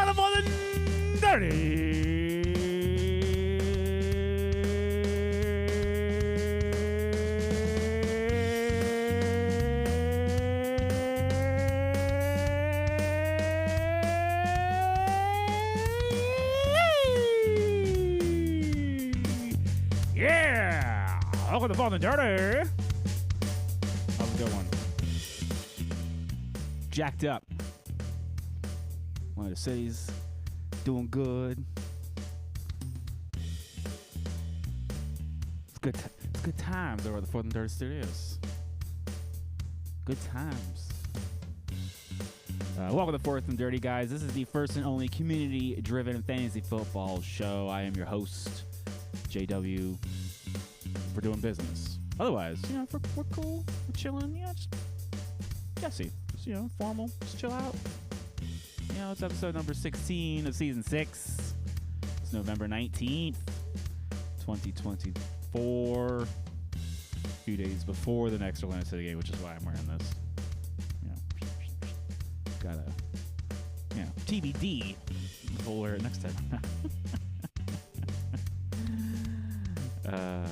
the Fallen Dirty. Yeah! Welcome to Fallen Dirty. How's it going? Jacked up. One of the cities doing good. It's good times over at the Fallen Dirty Studios. Good times. Welcome to Fourth and Dirty, guys. This is the first and only community-driven fantasy football show. I am your host, JW. We're doing business. Otherwise, you know, we're cool, we're chilling, you know, just Jesse, just, you know, formal, just chill out. You know, it's episode number 16 of season 6. It's November 19th, 2024. A few days before the next Atlanta City game, which is why I'm wearing this. You know, gotta, you know, TBD. We'll wear it next time. God,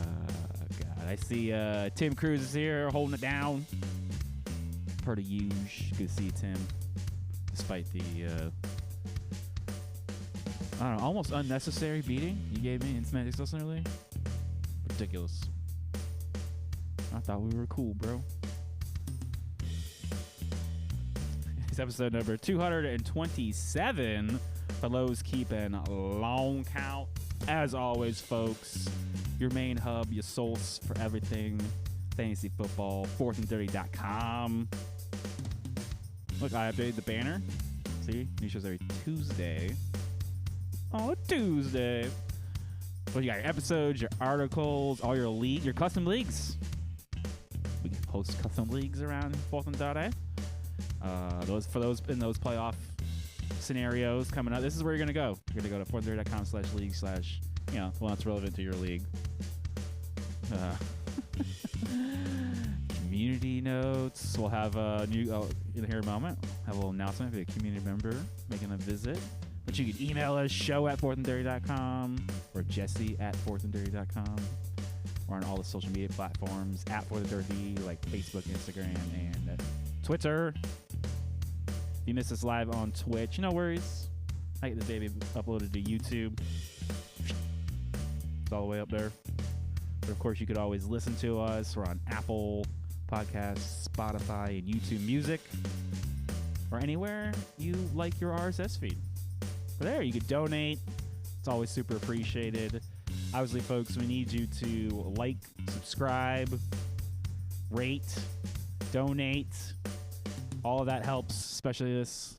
I see Tim Cruz is here holding it down. Per the usual. Good to see you, Tim. Despite the, I don't know, almost unnecessary beating you gave me in Semantics Listener League. Ridiculous. I thought we were cool, bro. It's episode number 227 for Lowe's Keep and Long Count. As always, folks, your main hub, your source for everything fantasy football, fourthanddirty.com. Look, I updated the banner. See? New shows every Tuesday. Oh, Tuesday. Well, you got your episodes, your articles, all your leagues, your custom leagues. We can post custom leagues around Fourth and Dirty. Those in those playoff scenarios coming up. This is where you're gonna go. You're gonna go to fourthanddirty.com/league/ you know, the one that's relevant to your league. Community notes. We'll have a new in here a moment. Have a little announcement for a community member making a visit. But you can email us show@fourthanddirty.com or jesse@fourthanddirty.com. We're on all the social media platforms @fourthanddirty, like Facebook, Instagram, and Twitter. If you miss us live on Twitch, no worries. I get this baby uploaded to YouTube. It's all the way up there. But of course, you could always listen to us. We're on Apple Podcasts, Spotify, and YouTube Music, or anywhere you like your RSS feed. But there, you could donate. It's always super appreciated. Obviously, folks, we need you to like, subscribe, rate, donate. All of that helps, especially this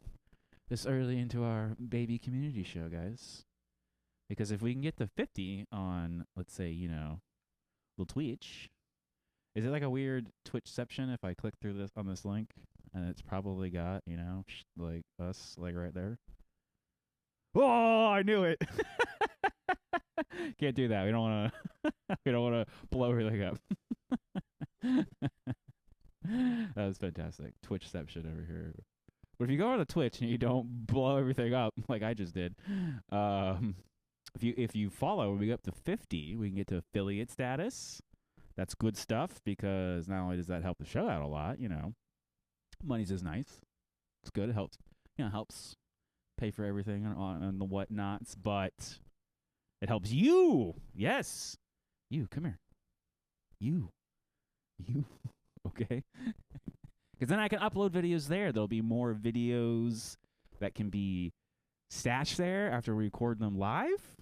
early into our baby community show, guys. Because if we can get to 50 on, let's say, you know, little Twitch, is it like a weird Twitch-ception if I click through this on this link and it's probably got, you know, like us, like right there? Oh, I knew it. Can't do that. We don't want to. We don't want to blow everything up. That was fantastic. Twitch-ception over here. But if you go on the Twitch and you don't blow everything up like I just did, if you follow, we get up to 50, we can get to affiliate status. That's good stuff because not only does that help the show out a lot, you know, money's is nice. It's good. It helps, you know, helps pay for everything and the whatnots, but it helps you. Yes. You, come here. You. Okay. Because then I can upload videos there. There'll be more videos that can be stashed there after we record them live.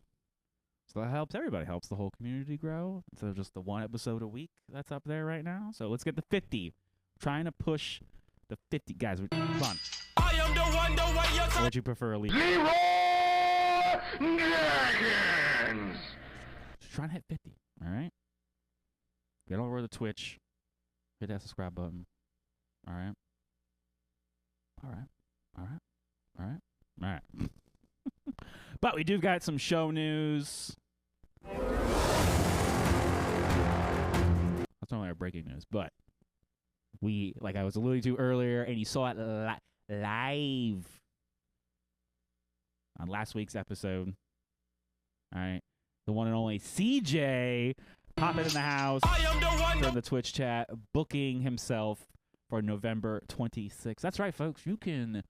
So that helps everybody. Helps the whole community grow instead of just the one episode a week that's up there right now. So let's get to 50. Trying to push the 50. Guys, come on. I am the one What would you prefer, Elite? Leroy Dragons. Just trying to hit 50. All right? Get over to Twitch. Hit that subscribe button. All right? All right. All right. All right. All right. But we do got some show news. That's not our breaking news, but we, like I was alluding to earlier, and you saw it live. on last week's episode. All right. The one and only CJ popping in the house from the Twitch chat, booking himself for November 26th. That's right, folks. You can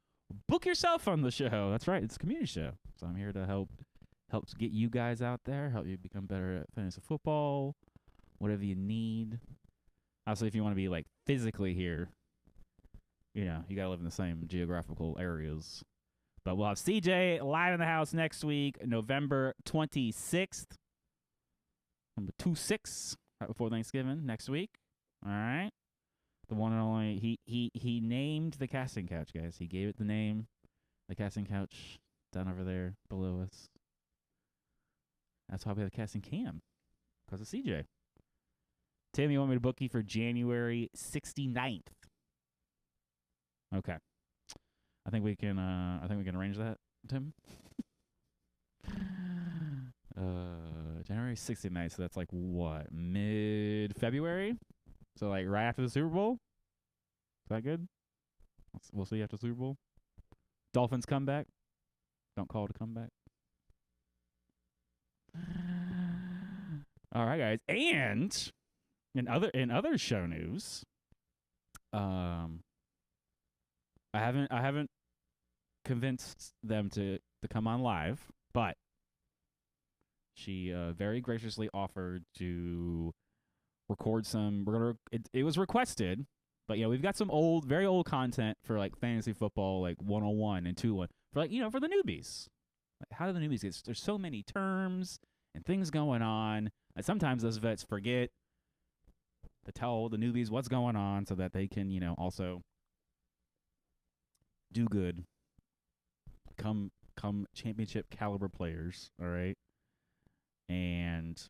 book yourself on the show. That's right. It's a community show. So I'm here to help get you guys out there, help you become better at fantasy football, whatever you need. Also, if you want to be like physically here, you know, you got to live in the same geographical areas. But we'll have CJ live in the house next week, November 26th. Number 26, right before Thanksgiving, next week. All right. The one and only, he named the casting couch, guys. He gave it the name, the casting couch down over there below us. That's why we have the casting cam, because of CJ. Tim, you want me to book you for January 69th? Okay. I think we can arrange that, Tim. January 69th, so that's like what? Mid-February? So like right after the Super Bowl? Is that good? We'll see after the Super Bowl. Dolphins comeback. Don't call it a comeback. All right, guys. And in other show news, I haven't convinced them to come on live, but she very graciously offered to record some. It was requested, but we've got some very old content for like fantasy football, like 101 and 201 for like for the newbies. Like, how do the newbies get? There's so many terms and things going on, and sometimes those vets forget to tell the newbies what's going on so that they can also do good, come championship caliber players. All right. And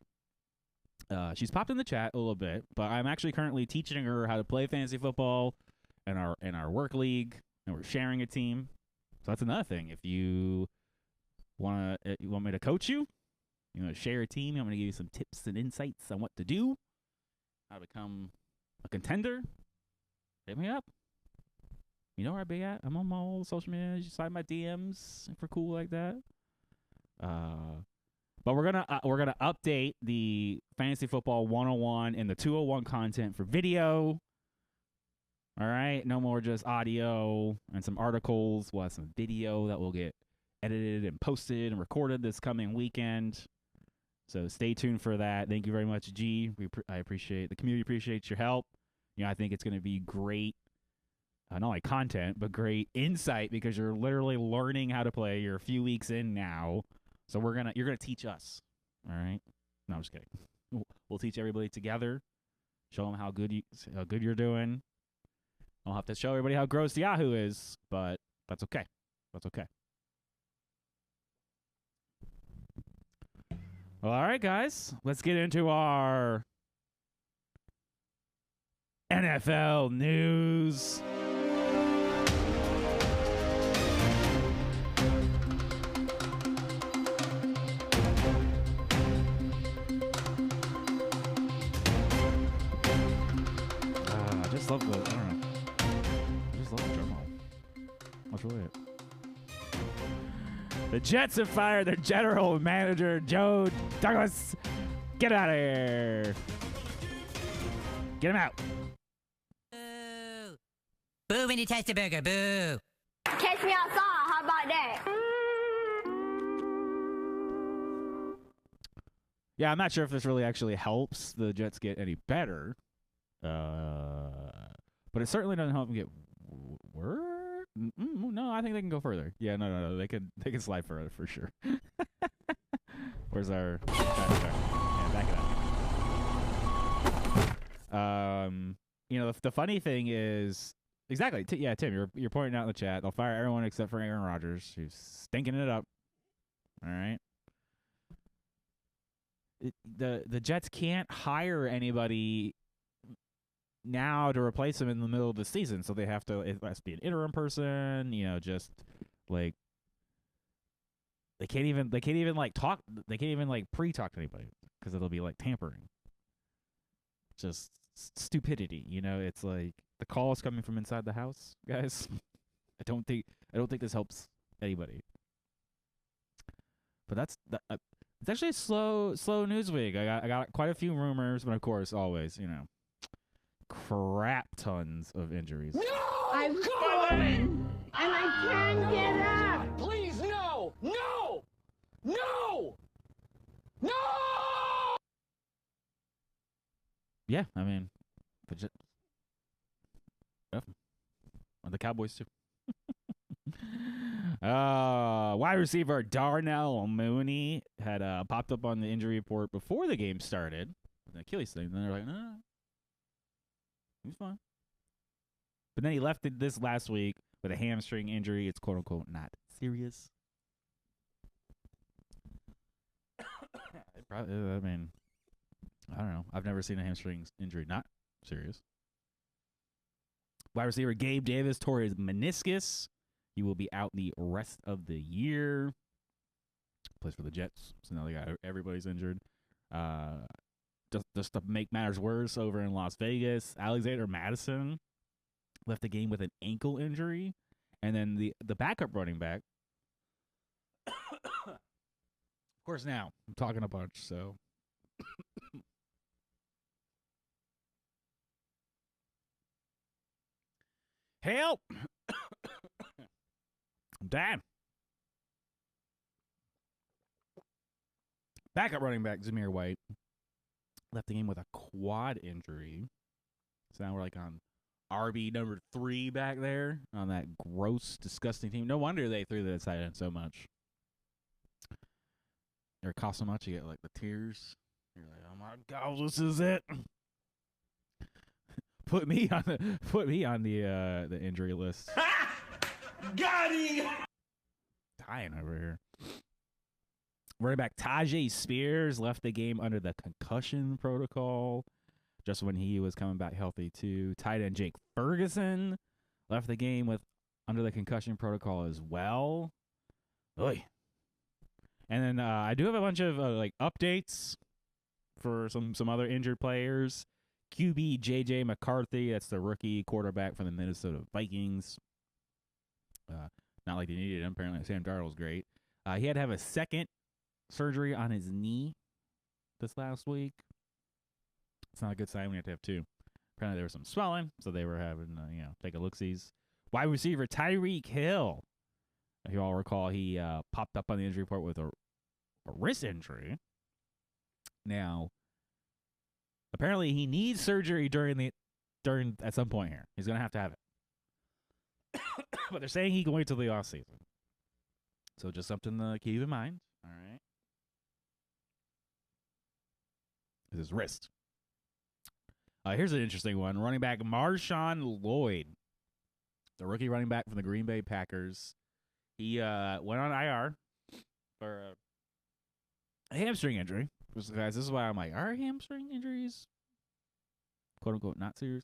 she's popped in the chat a little bit, but I'm actually currently teaching her how to play fantasy football in our work league, and we're sharing a team. So that's another thing. If you want me to coach you, share a team, I'm going to give you some tips and insights on what to do, how to become a contender. Hit me up. You know where I be at? I'm on my old social media. You slide my DMs if we're cool like that. But we're gonna update the Fantasy Football 101 and the 201 content for video. All right, no more just audio and some articles. We'll have some video that will get edited and posted and recorded this coming weekend. So stay tuned for that. Thank you very much, G. I appreciate the community. Appreciates your help. I think it's gonna be great. Not only content, but great insight, because you're literally learning how to play. You're a few weeks in now. So you're gonna teach us, all right? No, I'm just kidding. We'll teach everybody together. Show them how good you're doing. I'll have to show everybody how gross Yahoo is, but that's okay. That's okay. Well, all right, guys, let's get into our NFL news. I just love the drum roll. That's really it. The Jets have fired their general manager, Joe Douglas. Get out of here. Get him out. Boo. Boo when you taste a burger. Boo. Catch me outside. How about that? Yeah, I'm not sure if this really actually helps the Jets get any better. But it certainly doesn't help them get worse. No, I think they can go further. Yeah, no. They can slide further for sure. Where's our? Yeah, back it up. The funny thing is exactly. Tim, you're pointing out in the chat. They'll fire everyone except for Aaron Rodgers, who's stinking it up. All right. The Jets can't hire anybody now to replace him in the middle of the season, so it has to be an interim person, just like they can't even talk, they can't even pre-talk to anybody because it'll be like tampering. Just stupidity, it's like the call is coming from inside the house, guys. I don't think this helps anybody. But it's actually a slow news week. I got quite a few rumors, but of course, always, crap tons of injuries. No! I'm falling, and I can't get up. Please, no! No! No! No! Yeah, I mean, the Cowboys too. Wide receiver Darnell Mooney had popped up on the injury report before the game started with an Achilles thing. Then they're like, no, he's fine. But then he left it this last week with a hamstring injury. It's quote unquote not serious. I mean, I don't know. I've never seen a hamstring injury not serious. Wide receiver Gabe Davis tore his meniscus. He will be out the rest of the year. Plays for the Jets, so now they got everybody's injured. Just to make matters worse, over in Las Vegas, Alexander Madison left the game with an ankle injury, and then the backup running back. Of course, now I'm talking a bunch, so. Help! I'm dying. Backup running back Zamir White left the game with a quad injury. So now we're like on RB number 3 back there on that gross, disgusting team. No wonder they threw the tight end so much. It costs so much, you get like the tears. You're like, oh my God, this is it. Put me on the injury list. Got him! Dying over here. Running back Tajay Spears left the game under the concussion protocol just when he was coming back healthy too. Tight end Jake Ferguson left the game under the concussion protocol as well. Oy. And then I do have a bunch of updates for some other injured players. QB J.J. McCarthy, that's the rookie quarterback from the Minnesota Vikings. Not like they needed him. Apparently, Sam Darnold's great. He had to have a second surgery on his knee this last week. It's not a good sign when you have to have 2. Apparently, there was some swelling, so they were having, take a look-sees. Wide receiver Tyreek Hill. If you all recall, he popped up on the injury report with a wrist injury. Now, apparently, he needs surgery at some point here. He's going to have it. But they're saying he can wait till the offseason. So just something to keep in mind. All right. Is his wrist. Here's an interesting one. Running back Marshawn Lloyd, the rookie running back from the Green Bay Packers. He went on IR for a hamstring injury. Guys, this is why I'm like, are hamstring injuries, quote unquote, not serious?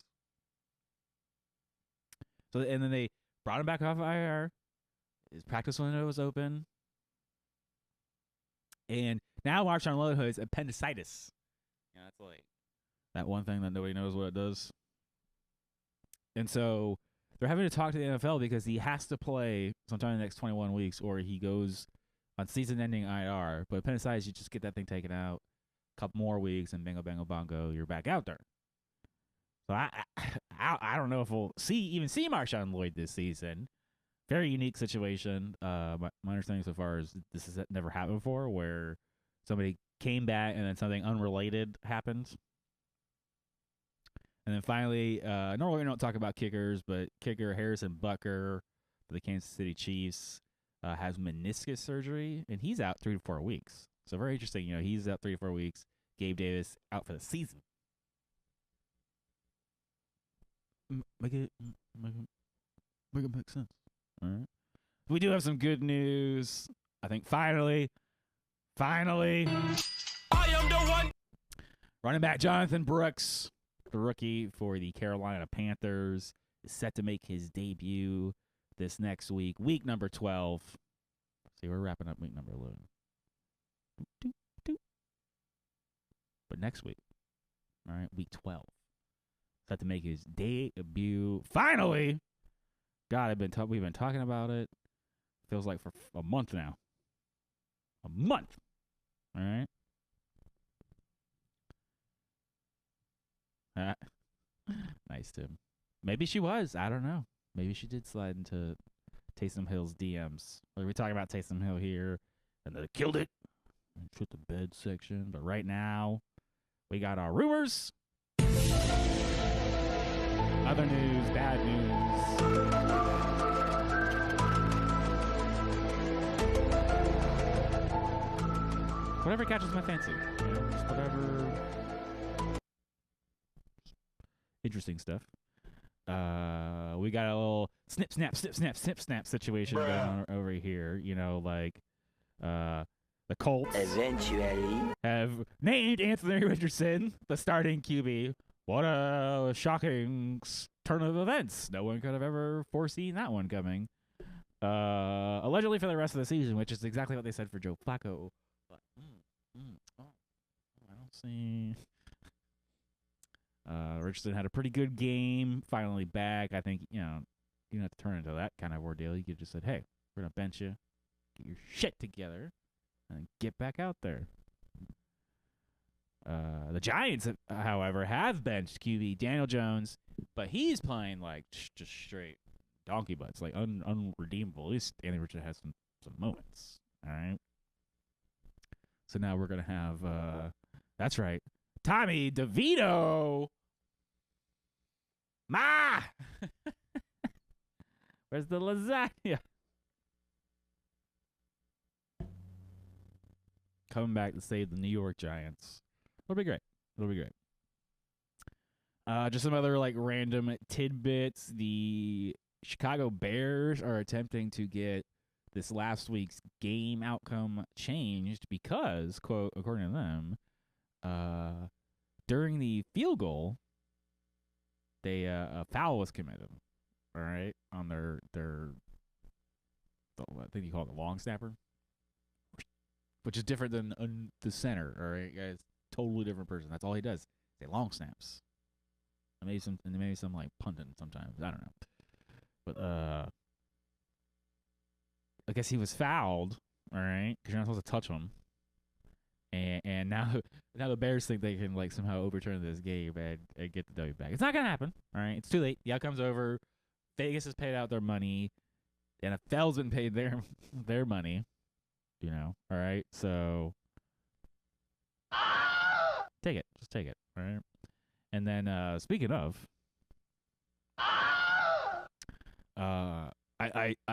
So, and then they brought him back off IR. His practice window was open. And now Marshawn Lloyd has appendicitis. Yeah, that's like that one thing that nobody knows what it does. And so they're having to talk to the NFL because he has to play sometime in the next 21 weeks or he goes on season-ending IR. But appendicitis, you just get that thing taken out a couple more weeks and bingo, bango, bongo, you're back out there. So I don't know if we'll even see Marshawn Lloyd this season. Very unique situation. My understanding so far is this has never happened before, where somebody came back and then something unrelated happened. And then finally, normally we don't talk about kickers, but kicker Harrison Butker for the Kansas City Chiefs has meniscus surgery, and he's out 3 to 4 weeks. So very interesting. He's out 3 to 4 weeks. Gabe Davis out for the season. Make it make sense. All right. We do have some good news. I think finally, I am the one. running back Jonathan Brooks, the rookie for the Carolina Panthers, is set to make his debut this next week, week number 12. See, we're wrapping up week number 11. But next week, all right, week 12. Set to make his debut. Finally! God, we've been talking about it. Feels like for a month now. A month. All right. Nice, Tim. Maybe she was. I don't know. Maybe she did slide into Taysom Hill's DMs. Like, we talking about Taysom Hill here, and they killed it. And shit the bed section. But right now, we got our rumors. Other news, bad news. Whatever catches my fancy. You know, just whatever. Interesting stuff. We got a little snip, snap, snip, snap, snip, snap situation going on over here. You know, like, the Colts eventually have named Anthony Richardson the starting QB. What a shocking turn of events. No one could have ever foreseen that one coming. Allegedly for the rest of the season, which is exactly what they said for Joe Flacco. But, I don't see. Richardson had a pretty good game, finally back. I think, you know, you don't have to turn into that kind of ordeal. You could just said, hey, we're going to bench you, get your shit together, and get back out there. The Giants, however, have benched QB Daniel Jones, but he's playing like just straight donkey butts, like unredeemable. At least Anthony Richardson has some moments. All right. So now we're gonna have that's right, Tommy DeVito. Ma, where's the lasagna? Coming back to save the New York Giants. It'll be great. It'll be great. Just some other like random tidbits. The Chicago Bears are attempting to get this last week's game outcome changed because, quote, according to them, during the field goal, they a foul was committed. All right, on their I think you call it the long snapper, which is different than the center. All right, guys. Totally different person. That's all he does. Say long snaps. And maybe some like punting sometimes. I don't know. But I guess he was fouled. All right, because you're not supposed to touch him. And now the Bears think they can like somehow overturn this game and get the W back. It's not gonna happen. All right, it's too late. The outcome's over. Vegas has paid out their money. NFL's been paid their money. You know. All right, so. Take it. Just take it. All right. And then speaking of, I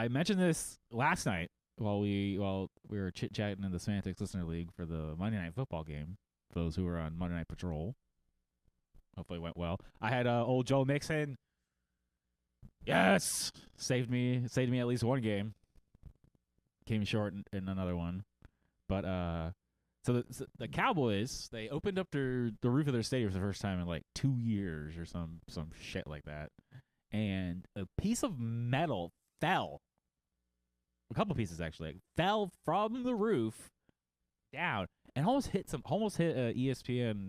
mentioned this last night while we were chit chatting in the Semantics Listener League for the Monday Night Football game. For those who were on Monday Night Patrol, hopefully it went well. I had old Joe Mixon. Yes, saved me at least one game. Came short in another one, but So the Cowboys, they opened up the roof of their stadium for the first time in like 2 years or some shit like that, and a piece of metal fell. A couple pieces actually fell from the roof down and almost hit a ESPN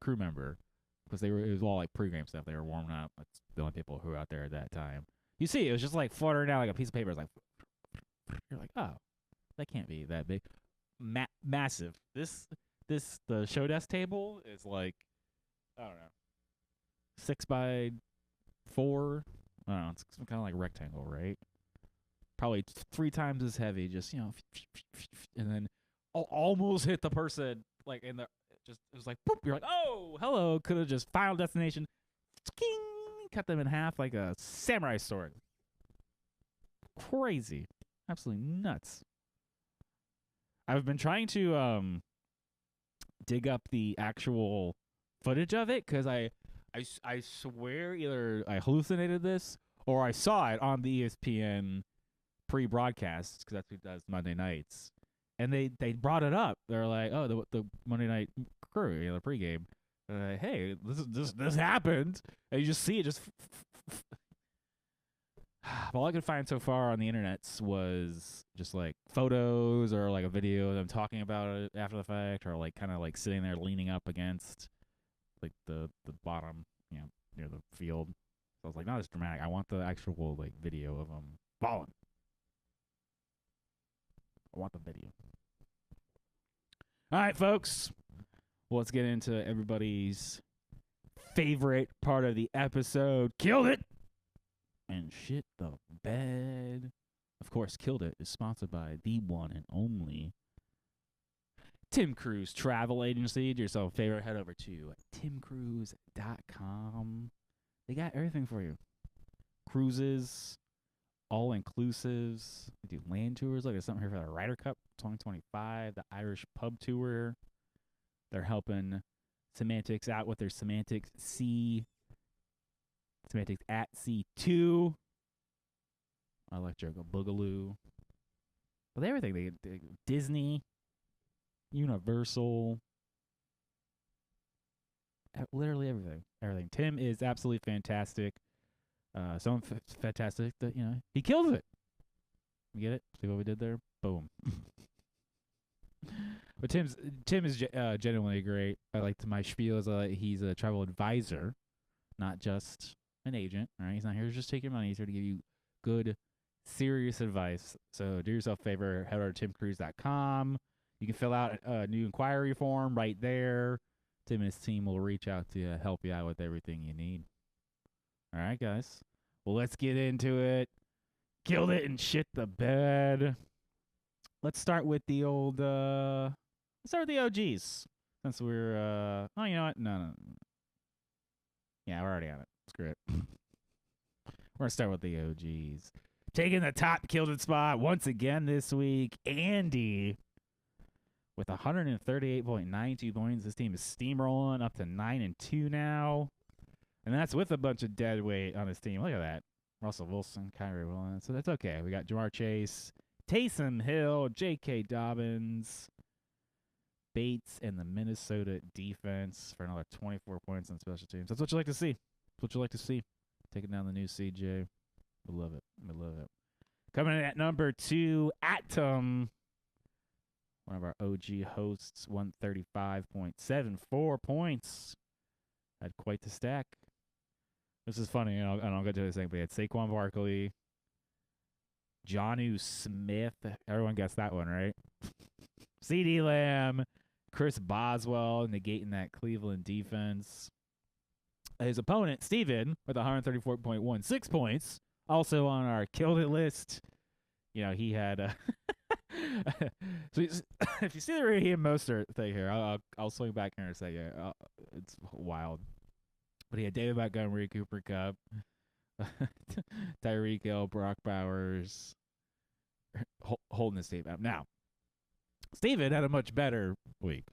crew member because it was all like pregame stuff. They were warming up. That's the only people who were out there at that time. You see, it was just like fluttering down like a piece of paper. It's like you're like, oh, that can't be that big. Massive. The show desk table is like, I don't know, 6 by 4. I don't know. It's kind of like a rectangle, right? Probably 3 times as heavy. Just and then almost hit the person like in the. It was like boop. You're like, oh, hello. Could have just Final Destination. Cut them in half like a samurai sword. Crazy. Absolutely nuts. I've been trying to dig up the actual footage of it because I swear either I hallucinated this or I saw it on the ESPN pre-broadcast because that's who does Monday nights, and they brought it up. They're like, oh, the Monday night crew, the pregame. Like, hey, this happened, and you just see it just. All I could find so far on the internet was just like photos or like a video of them talking about it after the fact, or like kind of like sitting there leaning up against like the bottom, near the field. So I was like, not as dramatic. I want the actual like video of them falling. I want the video. All right, folks. Well, let's get into everybody's favorite part of the episode. Killed It and Shit the Bed. Of course, Killed It is sponsored by the one and only Tim Cruise Travel Agency. Do yourself a favor, head over to timcruise.com. They got everything for you. Cruises, all-inclusives. They do land tours. Look, there's something here for the Ryder Cup 2025, the Irish Pub Tour. They're helping Semantics out with their Semantics at C2. Electric Boogaloo. But everything. They Disney, Universal, literally everything. Everything. Tim is absolutely fantastic. So fantastic that, he kills it. You get it? See what we did there? Boom. But Tim is genuinely great. I like my spiel is he's a travel advisor, not just an agent. All right, he's not here to just take your money. He's here to give you good, serious advice. So do yourself a favor, head over to timcruise.com. You can fill out a new inquiry form right there. Tim and his team will reach out to you, help you out with everything you need. All right, guys. Well, let's get into it. Killed it and shit the bed. Let's start with the old. Let's start with the OGs. Since we're. Oh, you know what? No. Yeah, we're already on it. Screw it. We're gonna start with the OGs. Taking the top Killed It spot once again this week, Andy. With 138.92 points, this team is steamrolling up to 9-2 now. And that's with a bunch of dead weight on his team. Look at that. Russell Wilson, Kyrie Williams. So that's okay. We got Jamar Chase, Taysom Hill, J.K. Dobbins, Bates, and the Minnesota defense for another 24 points on special teams. That's what you like to see. That's what you like to see. Taking down the new CJ. We love it. We love it. Coming in at number 2, Atom. One of our OG hosts, 135.74 points. Had quite the stack. This is funny, and I'll get to this thing, but he had Saquon Barkley, Jonnu Smith. Everyone gets that one, right? CeeDee Lamb, Chris Boswell, negating that Cleveland defense. His opponent, Steven, with 134.16 points, also on our Killed It list. He had so if you see the Raheem Mostert thing here, I'll swing back here in a second. It's wild. But he had David Montgomery, Cooper Kupp, Tyreek Hill, Brock Bowers, holding his team up. Now, Steven had a much better week,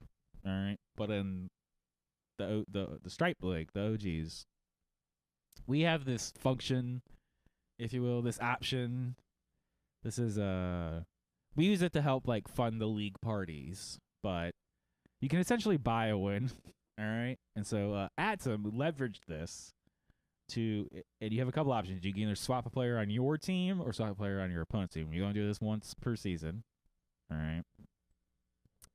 all right? But in the Stripe League, the OGs, we have this function, if you will, this option. This is we use it to help fund the league parties, but you can essentially buy a win, all right? And so Atom leveraged this and you have a couple options. You can either swap a player on your team or swap a player on your opponent's team. You're going to do this once per season, all right?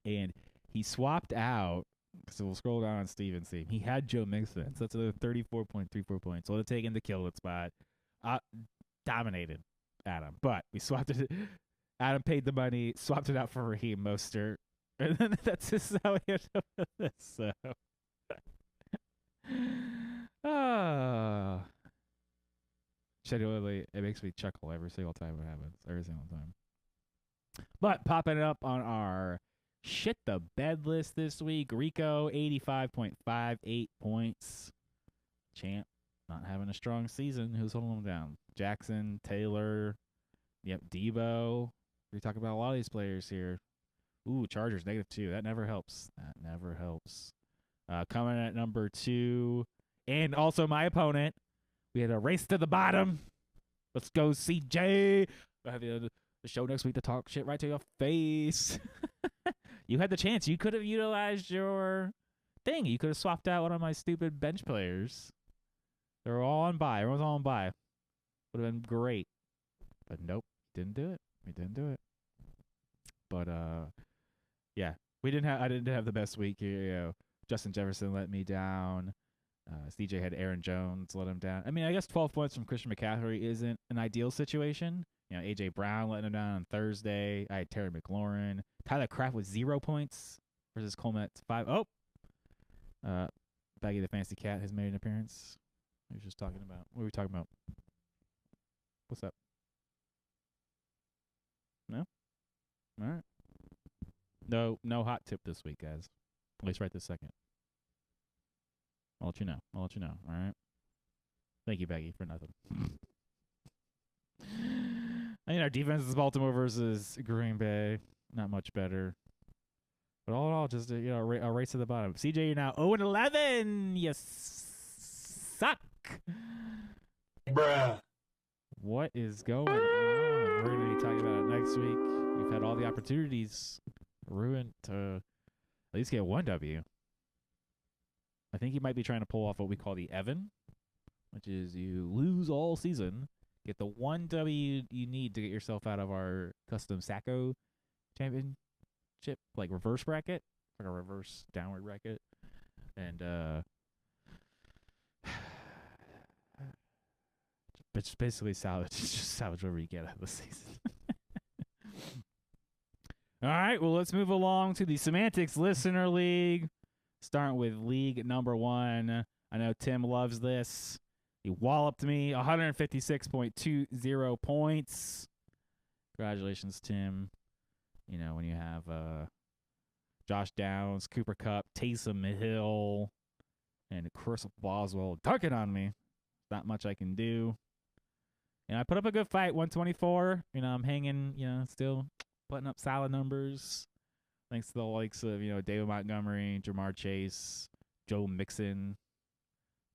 And he swapped out, so we'll scroll down on Steven's team. He had Joe Mixon, so that's another 34.34 points. So to take in the Kill It spot, dominated Adam, but we swapped it. Adam paid the money, swapped it out for Raheem Mostert, and then that's just how we ended up with this. So, genuinely, it makes me chuckle every single time it happens. Every single time. But popping up on our Shit the Bed list this week, Rico, 85.58 points. Champ, not having a strong season. Who's holding him down? Jackson, Taylor, Debo. We talk about a lot of these players here. Ooh, Chargers, -2. That never helps. Coming at number 2, and also my opponent. We had a race to the bottom. Let's go, CJ. I'll have you the show next week to talk shit right to your face. You had the chance. You could have utilized your thing. You could have swapped out one of my stupid bench players. They were all on bye. Everyone's all on bye. Would have been great. But nope, didn't do it. We didn't do it. But yeah, I didn't have the best week here. Justin Jefferson let me down. CJ had Aaron Jones let him down. I mean, I guess 12 points from Christian McCaffrey isn't an ideal situation. AJ Brown letting him down on Thursday. I had Terry McLaurin. Tyler Kraft with 0 points versus Colmet's 5. Oh! Baggy the Fancy Cat has made an appearance. We were just talking about. What were we talking about? What's up? No? All right. No hot tip this week, guys. At least right this second. I'll let you know. All right? Thank you, Baggy, for nothing. I mean, our defense is Baltimore versus Green Bay. Not much better. But all in all, just a race to the bottom. CJ, you're now 0-11. You suck. Bruh. What is going on? We're going to be talking about it next week. We've had all the opportunities ruined to at least get one W. I think he might be trying to pull off what we call the Evan, which is you lose all season, get the one W you need to get yourself out of our custom Sacco championship, like reverse bracket, like a reverse downward bracket, and it's basically salvage. Just salvage whatever you get out of the season. All right, well, let's move along to the Semantics Listener League, starting with League number 1. I know Tim loves this. He walloped me, 156.20 points. Congratulations, Tim. You know, when you have Josh Downs, Cooper Kupp, Taysom Hill, and Chris Boswell dunking on me. Not much I can do. I put up a good fight, 124. I'm hanging, still putting up solid numbers. Thanks to the likes of, David Montgomery, Jamar Chase, Joe Mixon.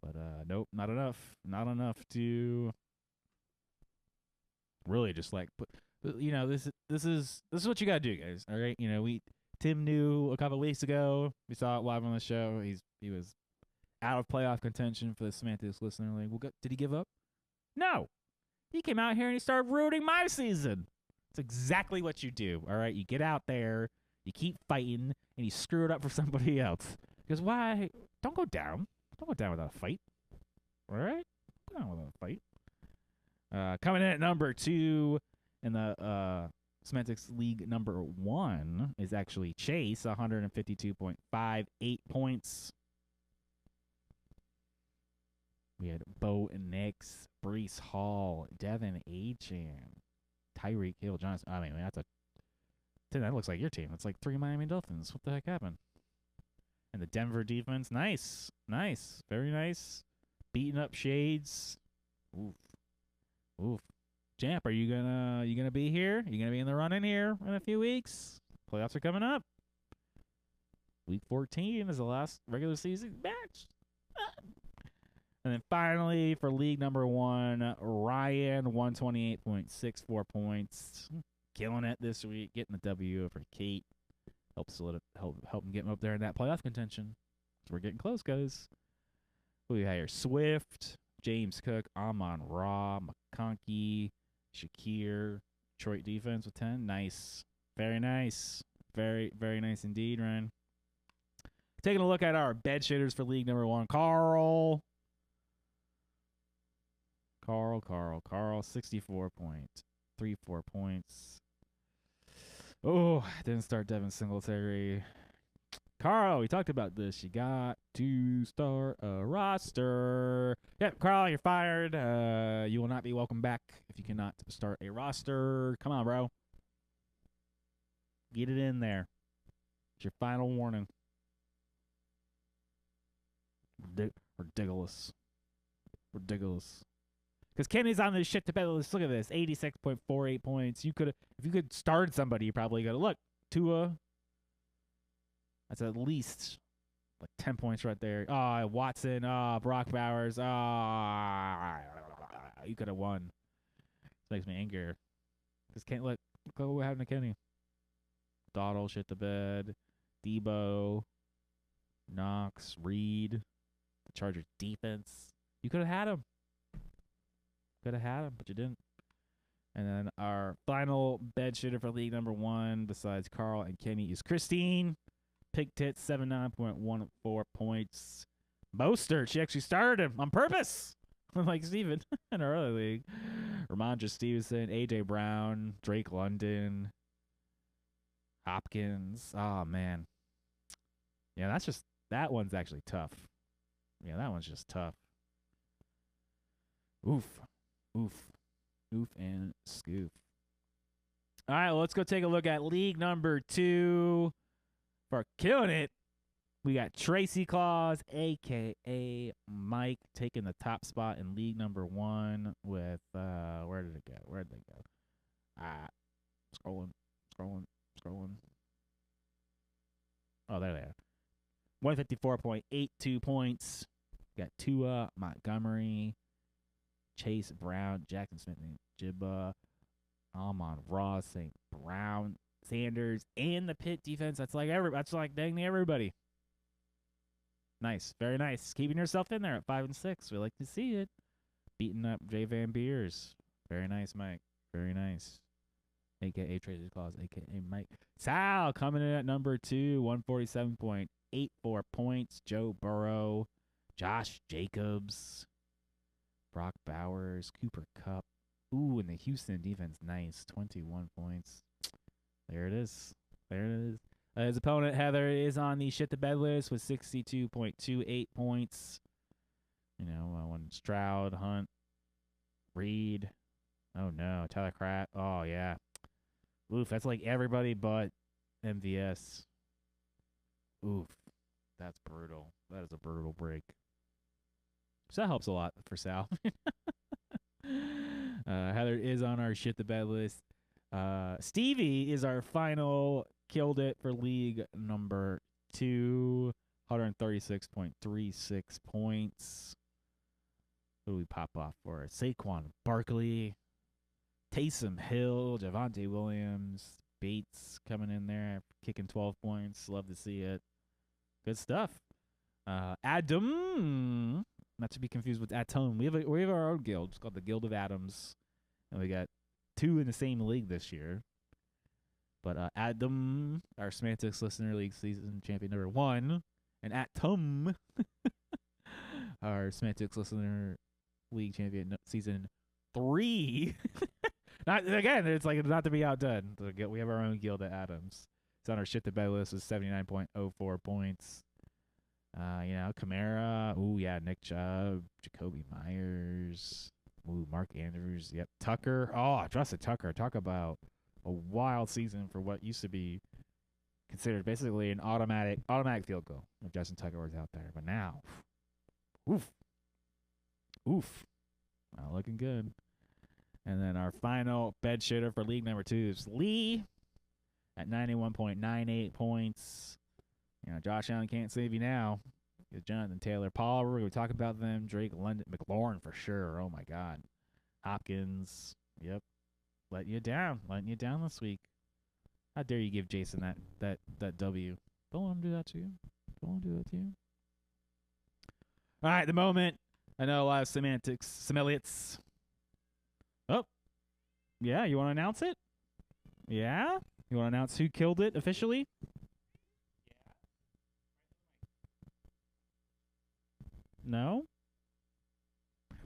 But nope, not enough. Not enough to really just like put. This is what you gotta do, guys. All right, Tim knew a couple weeks ago. We saw it live on the show. He was out of playoff contention for the Semantics Listener League. Did he give up? No. He came out here and he started ruining my season. It's exactly what you do. All right, you get out there, you keep fighting, and you screw it up for somebody else. Because why? Don't go down. Don't go down without a fight. All right, go down without a fight. Coming in at number 2 in the Semantics League number 1 is actually Chase, 152.58 points. We had Bo Nix, Breece Hall, Devin Achan, Tyreek Hill, Johnson. I mean, that looks like your team. It's like 3 Miami Dolphins. What the heck happened? And the Denver defense, nice, very nice. Beating up Shades. Oof. Champ, are you gonna be here? You gonna be in the run-in here in a few weeks? Playoffs are coming up. Week 14 is the last regular season match. And then finally, for League number 1, Ryan, 128.64 points. Killing it this week, getting the W over Kate. Help him get him up there in that playoff contention. So we're getting close, guys. Who we have here? Swift, James Cook, Amon-Ra, McConkey, Shakir, Detroit defense with 10. Nice. Very nice. Very, very nice indeed, Ryan. Taking a look at our bed shitters for League number 1. Carl, 64.34 points. Oh, didn't start Devin Singletary. Carl, we talked about this. You got to start a roster. Yep, Carl, you're fired. You will not be welcome back if you cannot start a roster. Come on, bro. Get it in there. It's your final warning. Ridiculous. Because Kenny's on this shit to bed. Look at this, 86.48 points. If you could start somebody, you probably got to look. Tua. That's at least like 10 points right there. Watson. Brock Bowers. You could have won. This makes me angrier. Because look what happened to Kenny. Dawdle shit to bed. Debo. Knox. Reed. The Chargers defense. You could have had him. Could have had him, but you didn't. And then our final bed shitter for League number 1, besides Carl and Kenny, is Christine. Pig Tits, 79.14 points. Mostert, she actually started him on purpose. Like Steven in our other league. Ramondre Stevenson, A.J. Brown, Drake London, Hopkins. Oh, man. Yeah, that one's actually tough. Yeah, that one's just tough. Oof. Oof. Oof and scoof. All right, well, let's go take a look at league number 2. For killing it, we got Tracy Claus, a.k.a. Mike, taking the top spot in league number 1 with, where did it go? Where did they go? Scrolling. Oh, there they are. 154.82 points. Got Tua, Montgomery, Chase Brown, Jackson Smith, and Jibba, Amon Ross, St. Brown, Sanders, and the Pitt defense. That's like dang everybody. Nice, very nice. Keeping yourself in there at 5 and 6. We like to see it. Beating up J. Van Beers. Very nice, Mike. Very nice. AKA Tracy Claus, AKA Mike. Sal coming in at number 2, 147.84 points. Joe Burrow, Josh Jacobs, Brock Bowers, Cooper Kupp. Ooh, and the Houston defense, nice. 21 points. There it is. His opponent, Heather, is on the shit to bed list with 62.28 points. You know, when Stroud, Hunt, Reed. Oh, no. Tyler Kraft. Oh, yeah. Oof, that's like everybody but MVS. Oof. That's brutal. That is a brutal break. So that helps a lot for Sal. Heather is on our shit to bed list. Stevie is our final killed it for league number 2, 136.36 points. Who do we pop off for? Saquon Barkley, Taysom Hill, Javonte Williams, Bates coming in there, kicking 12 points. Love to see it. Good stuff. Adam, not to be confused with Atom. We have our own guild. It's called the Guild of Adams, and we got 2 in the same league this year. But Adam, our Semantics Listener League season champion number 1, and Atom, our Semantics Listener League champion season 3. Not again. It's like not to be outdone. We have our own guild at Adams. It's on our shit to bed list with 79.04 points. Kamara. Ooh, yeah, Nick Chubb, Jacoby Myers. Ooh, Mark Andrews. Yep, Tucker. Oh, I trusted Tucker. Talk about a wild season for what used to be considered basically an automatic field goal if Justin Tucker was out there. But now, oof. Not looking good. And then our final bed shitter for league number 2 is Lee at 91.98 points. Josh Allen can't save you now. Jonathan Taylor, Paul, we're going to talk about them. Drake London, McLaurin for sure. Oh, my God. Hopkins. Yep. Letting you down this week. How dare you give Jason that W? Don't let him do that to you. All right, the moment. I know a lot of Semeliets. Oh. Yeah, you want to announce it? Yeah? You want to announce who killed it officially? No?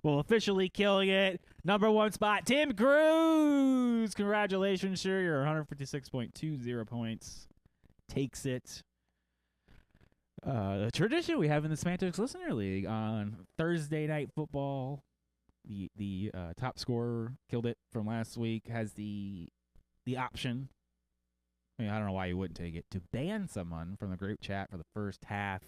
Well, officially killing it. Number 1 spot, Tim Cruz. Congratulations, sure. You're 156.20 points. Takes it. A tradition we have in the Semantics Listener League on Thursday Night Football. The top scorer killed it from last week has the option. I mean, I don't know why you wouldn't take it, to ban someone from the group chat for the first half.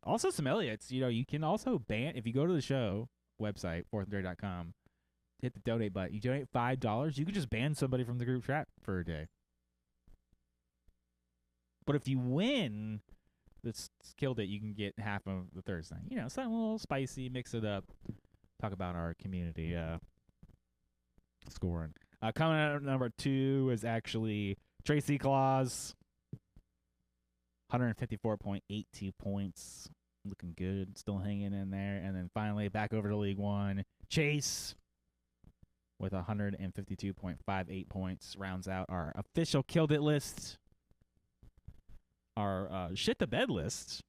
Also, some Elliots, you can also ban, if you go to the show website, fourthanddre.com, hit the donate button. You donate $5, you can just ban somebody from the group chat for a day. But if you win, that's killed it, you can get half of the Thursday. Something a little spicy, mix it up. Talk about our community scoring. Coming out at number 2 is actually Tracy Claus. 154.82 points. Looking good. Still hanging in there. And then finally, back over to League 1. Chase with 152.58 points. Rounds out our official Killed It list. Our shit to bed list.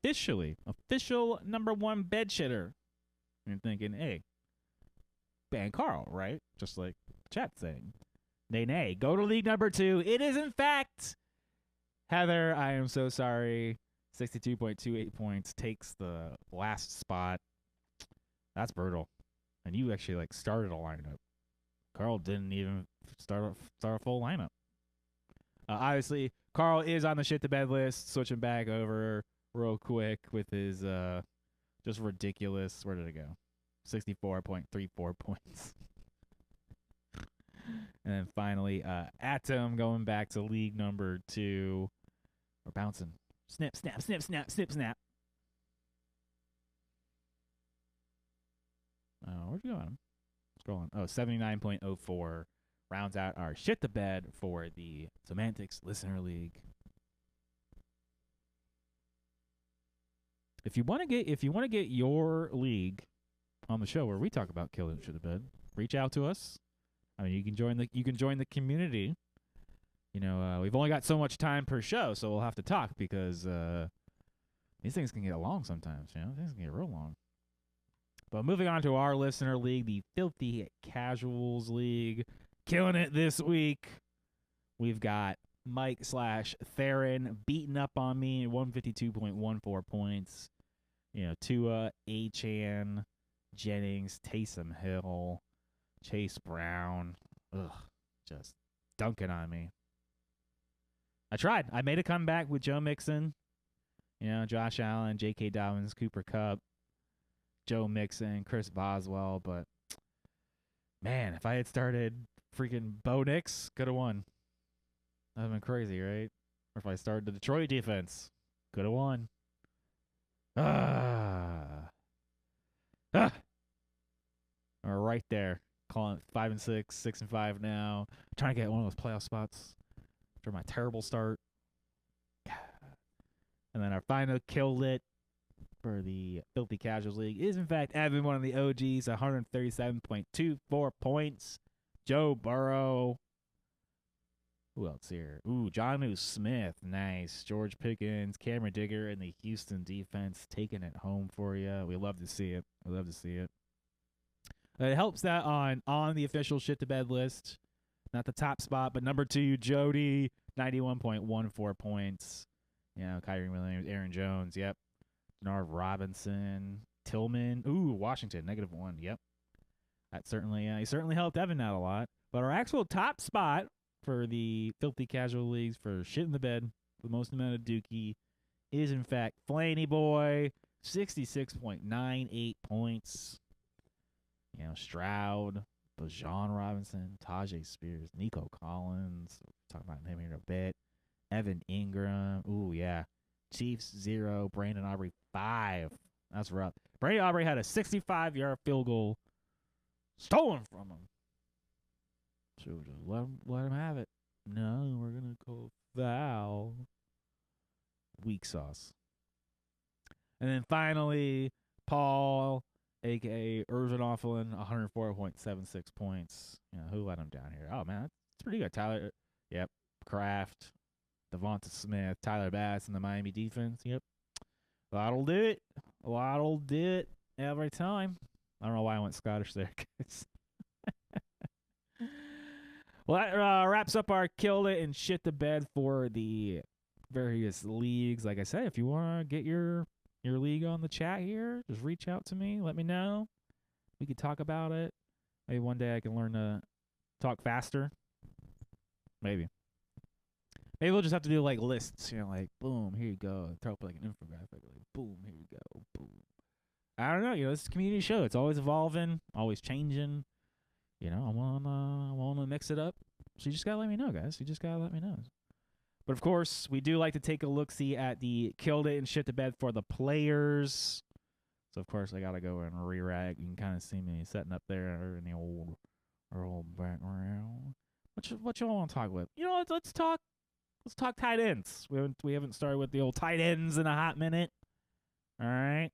Official number 1 bed shitter. You're thinking, hey, ban Carl, right? Just like the chat's saying. Nay. Go to League number 2. It is, in fact, Heather, I am so sorry. 62.28 points, takes the last spot. That's brutal. And you actually like started a lineup. Carl didn't even start a full lineup. Obviously, Carl is on the shit to bed list. Switching back over real quick with his just ridiculous. Where did it go? 64.34 points. And then finally, Atom going back to league number 2. We're bouncing. Snip, snap, snip, snap, snip, snap. Where'd you go, Adam? Scrolling. Oh, 79.04 rounds out our shit to bed for the Semantics Listener League. If you want to get your league on the show where we talk about killing shit to bed, reach out to us. I mean, you can join the community. You know, we've only got so much time per show, so we'll have to talk because these things can get long sometimes. You know, things can get real long. But moving on to our listener league, the Filthy Casuals League, killing it this week. We've got Mike/Theron beating up on me at 152.14 points. You know, Tua, Achan, Jennings, Taysom Hill, Chase Brown, just dunking on me. I tried. I made a comeback with Joe Mixon, you know, Josh Allen, J.K. Dobbins, Cooper Kupp, Joe Mixon, Chris Boswell, but man, if I had started freaking Bo Nix, could have won. That would have been crazy, right? Or if I started the Detroit defense, could have won. We're right there. Calling it 5-6, 6-5 now. Trying to get one of those playoff spots after my terrible start. And then our final kill lit for the Filthy Casuals League is, in fact, Evan, one of the OGs, 137.24 points. Joe Burrow. Who else here? Ooh, Jonnu Smith. Nice. George Pickens, Cameron Digger, and the Houston defense taking it home for you. We love to see it. We love to see it. It helps that on the official shit to bed list, not the top spot, but number 2, Jody, 91.14 points. You know, Kyrie Williams, Aaron Jones, yep. Denard Robinson, Tillman, Washington, -1, yep. That certainly, he certainly helped Evan out a lot. But our actual top spot for the Filthy Casual Leagues for shit in the bed, the most amount of dookie, is in fact Flaney Boy, 66.98 points. You know, Stroud, Bijan Robinson, Tajay Spears, Nico Collins. We'll talk about him here in a bit. Evan Ingram. Ooh, yeah. Chiefs 0, Brandon Aubrey 5. That's rough. Brandon Aubrey had a 65-yard field goal stolen from him. So just let him have it. No, we're going to go foul. Weak sauce. And then finally, Paul, a.k.a. Irvin Offlin, 104.76 points. You know, who let him down here? Oh, man, that's pretty good. Tyler, yep. Kraft, Devonta Smith, Tyler Bass in the Miami defense. Yep. That'll do it. That'll do it every time. I don't know why I went Scottish there, guys. Well, that wraps up our Killed It and Shit to Bed for the various leagues. Like I said, if you want to get your league on the chat here, just reach out to me. Let me know. We could talk about it. Maybe one day I can learn to talk faster. Maybe we'll just have to do like lists, you know, like boom, here you go. Throw up like an infographic, like boom, here you go, boom. I don't know, you know, this is a community show. It's always evolving, always changing. You know, I wanna mix it up. So you just gotta let me know, guys. You just gotta let me know. But of course, we do like to take a look-see at the Killed It and Shit to Bed for the players. So of course I gotta go and re-rag. You can kind of see me setting up there in the old background. What y'all want to talk with? You know, let's talk tight ends. We haven't started with the old tight ends in a hot minute. All right,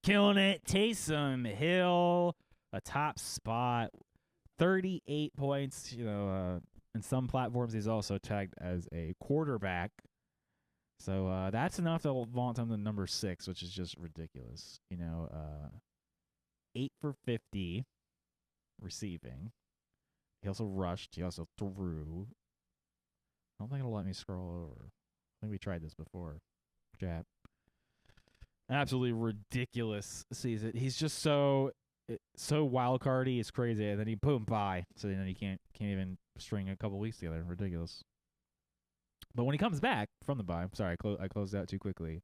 killing it. Taysom Hill, a top spot, 38 points. You know, in some platforms he's also tagged as a quarterback. So that's enough to vaunt him to number 6, which is just ridiculous. You know, 8 for 50 receiving. He also rushed. He also threw. I don't think it'll let me scroll over. think we tried this before. Jap. Absolutely ridiculous season. He's just so wild cardy. It's crazy. And then he boom bye. So then he can't even string a couple weeks together. Ridiculous. But when he comes back from the bye, sorry, I closed out too quickly.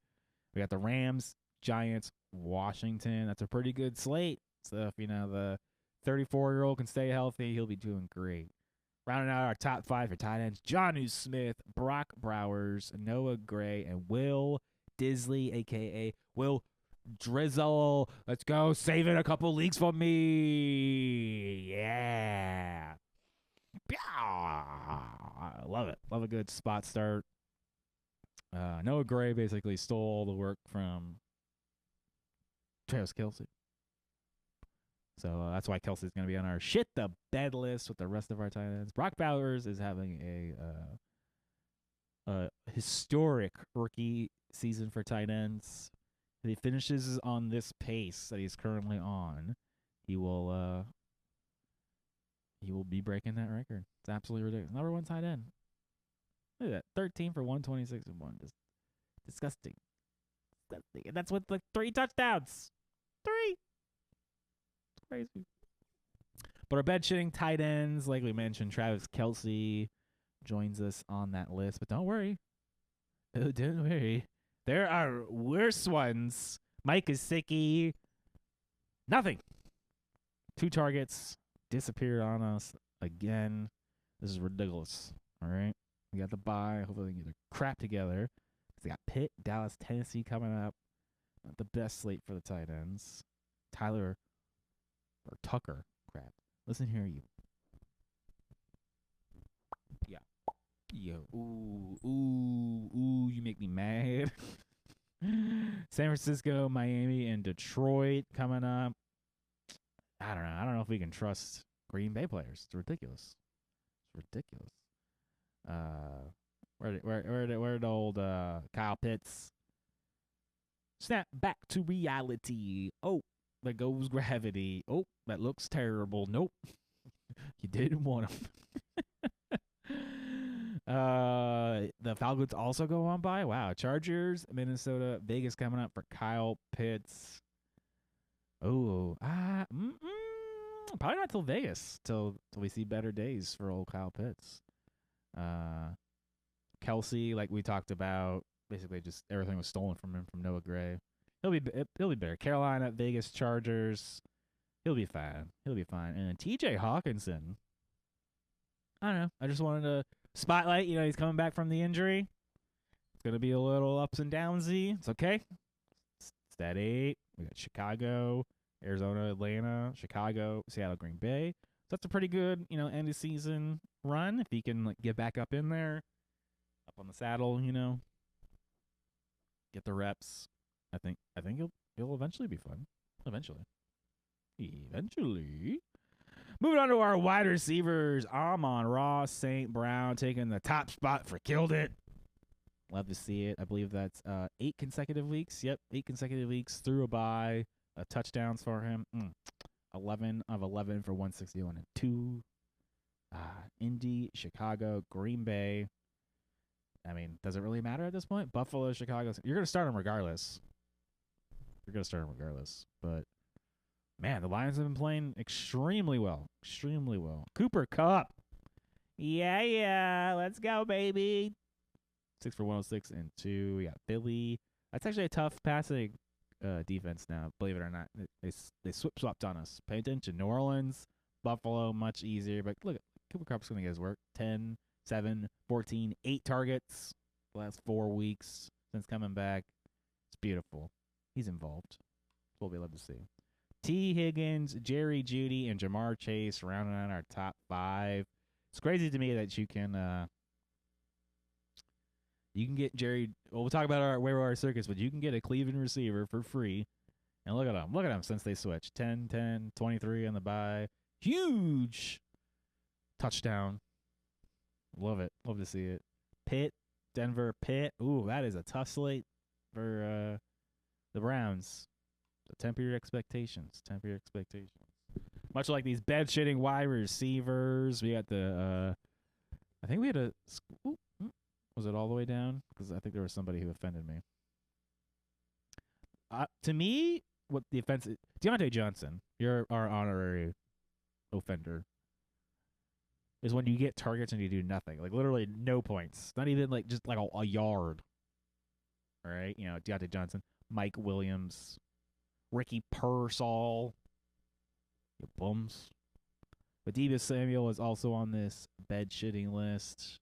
We got the Rams, Giants, Washington. That's a pretty good slate. So if the 34-year-old can stay healthy, he'll be doing great. Rounding out our top 5 for tight ends: Jonnu Smith, Brock Bowers, Noah Gray, and Will Disley, a.k.a. Will Drizzle. Let's go. Saving a couple leagues for me. Yeah. I love it. Love a good spot start. Noah Gray basically stole all the work from Travis Kelce. So that's why Kelsey's going to be on our shit the bed list with the rest of our tight ends. Brock Bowers is having a historic rookie season for tight ends. If he finishes on this pace that he's currently on, he will be breaking that record. It's absolutely ridiculous. Number 1 tight end. Look at that. 13 for 126 and 1. Just disgusting. And that's with like 3 touchdowns. 3. It's crazy. But our bed-shitting tight ends, like we mentioned, Travis Kelce joins us on that list. But don't worry. Oh, don't worry. There are worse ones. Mike Gesicki. Nothing. 2 targets. Disappeared on us again. This is ridiculous. All right. We got the bye. Hopefully they can get their crap together. They got Pitt, Dallas, Tennessee coming up. Not the best slate for the tight ends. Tucker. Crap. Listen here, you. Yeah. Yo. Ooh, you make me mad. San Francisco, Miami, and Detroit coming up. I don't know. I don't know if we can trust Green Bay players. It's ridiculous. Where did old Kyle Pitts snap back to reality? Oh, there goes gravity. Oh, that looks terrible. Nope. You didn't want him. The Falcons also go on by. Wow. Chargers, Minnesota, Vegas coming up for Kyle Pitts. Oh, probably not till Vegas, till we see better days for old Kyle Pitts. Kelce, like we talked about, basically just everything was stolen from him from Noah Gray. He'll be better. Carolina, Vegas, Chargers. He'll be fine. And then T.J. Hawkinson. I don't know. I just wanted to spotlight. He's coming back from the injury. It's gonna be a little ups and downsy. It's okay. Steady. We got Chicago, Arizona, Atlanta, Chicago, Seattle, Green Bay. So that's a pretty good, end of season run if he can get back up in there, up on the saddle, get the reps. I think he'll eventually be fun. Eventually. Moving on to our wide receivers, Amon-Ra St. Brown taking the top spot for Killed It. Love to see it. I believe that's 8 consecutive weeks. Yep, 8 consecutive weeks through a bye. Touchdowns for him. 11 of 11 for 161 and 2. Indy, Chicago, Green Bay. I mean, does it really matter at this point? Buffalo, Chicago. You're going to start them regardless. But, man, the Lions have been playing extremely well. Cooper Kupp. Yeah. Let's go, baby. 6 for 106 and 2. We got Philly. That's actually a tough passing defense now, believe it or not. They swapped on us. Pay attention. New Orleans, Buffalo, much easier. But look, Cooper Kupp's going to get his work. 10, 7, 14, 8 targets the last 4 weeks since coming back. It's beautiful. He's involved. That's what we love to see. T. Higgins, Jerry Jeudy, and Jamar Chase rounding out our top 5. It's crazy to me that you can get Jerry. Well, we'll talk about our Waiver Wire Circus, but you can get a Cleveland receiver for free. And look at them since they switched. 10, 10, 23 on the bye. Huge touchdown. Love it. Love to see it. Pitt, Denver, Pitt. Ooh, that is a tough slate for the Browns. So temper your expectations. Much like these bed-shitting wide receivers, we got the I think we had a Was it all the way down? Because I think there was somebody who offended me. To me, what the offense is, Deontay Johnson, you're our honorary offender, is when you get targets and you do nothing. Like, literally no points. Not even, like, just, like, a yard. All right? You know, Deontay Johnson, Mike Williams, Ricky Pearsall. You bums. But Deebo Samuel is also on this bed-shitting list.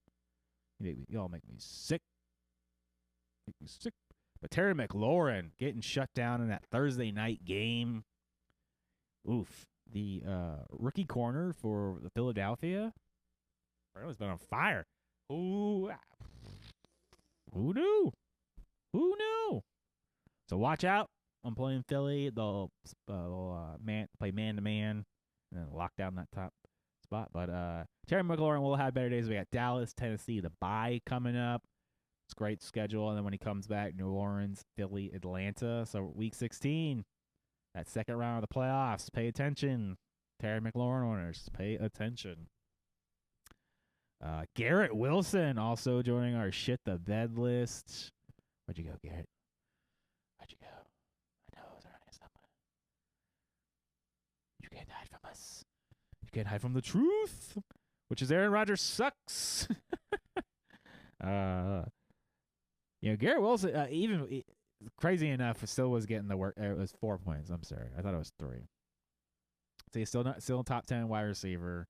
Y'all make me sick. Make me sick. But Terry McLaurin getting shut down in that Thursday night game. Oof. The rookie corner for the Philadelphia. Apparently, been on fire. Ooh. Who knew? Who knew? So watch out. I'm playing Philly. They'll play man-to-man and then lock down that top spot. But Terry McLaurin will have better days. We got Dallas, Tennessee, the bye coming up. It's a great schedule. And then when he comes back, New Orleans, Philly, Atlanta. So week 16, that second round of the playoffs. Pay attention. Terry McLaurin owners, pay attention. Garrett Wilson also joining our shit the bed list. Where'd you go, Garrett? Where'd you go? I know it's around somewhere. You can't hide from us. You can't hide from the truth, which is Aaron Rodgers sucks. Garrett Wilson, even crazy enough, still was getting the work. It was 4 points. I'm sorry, I thought it was 3. So he's still top 10 wide receiver,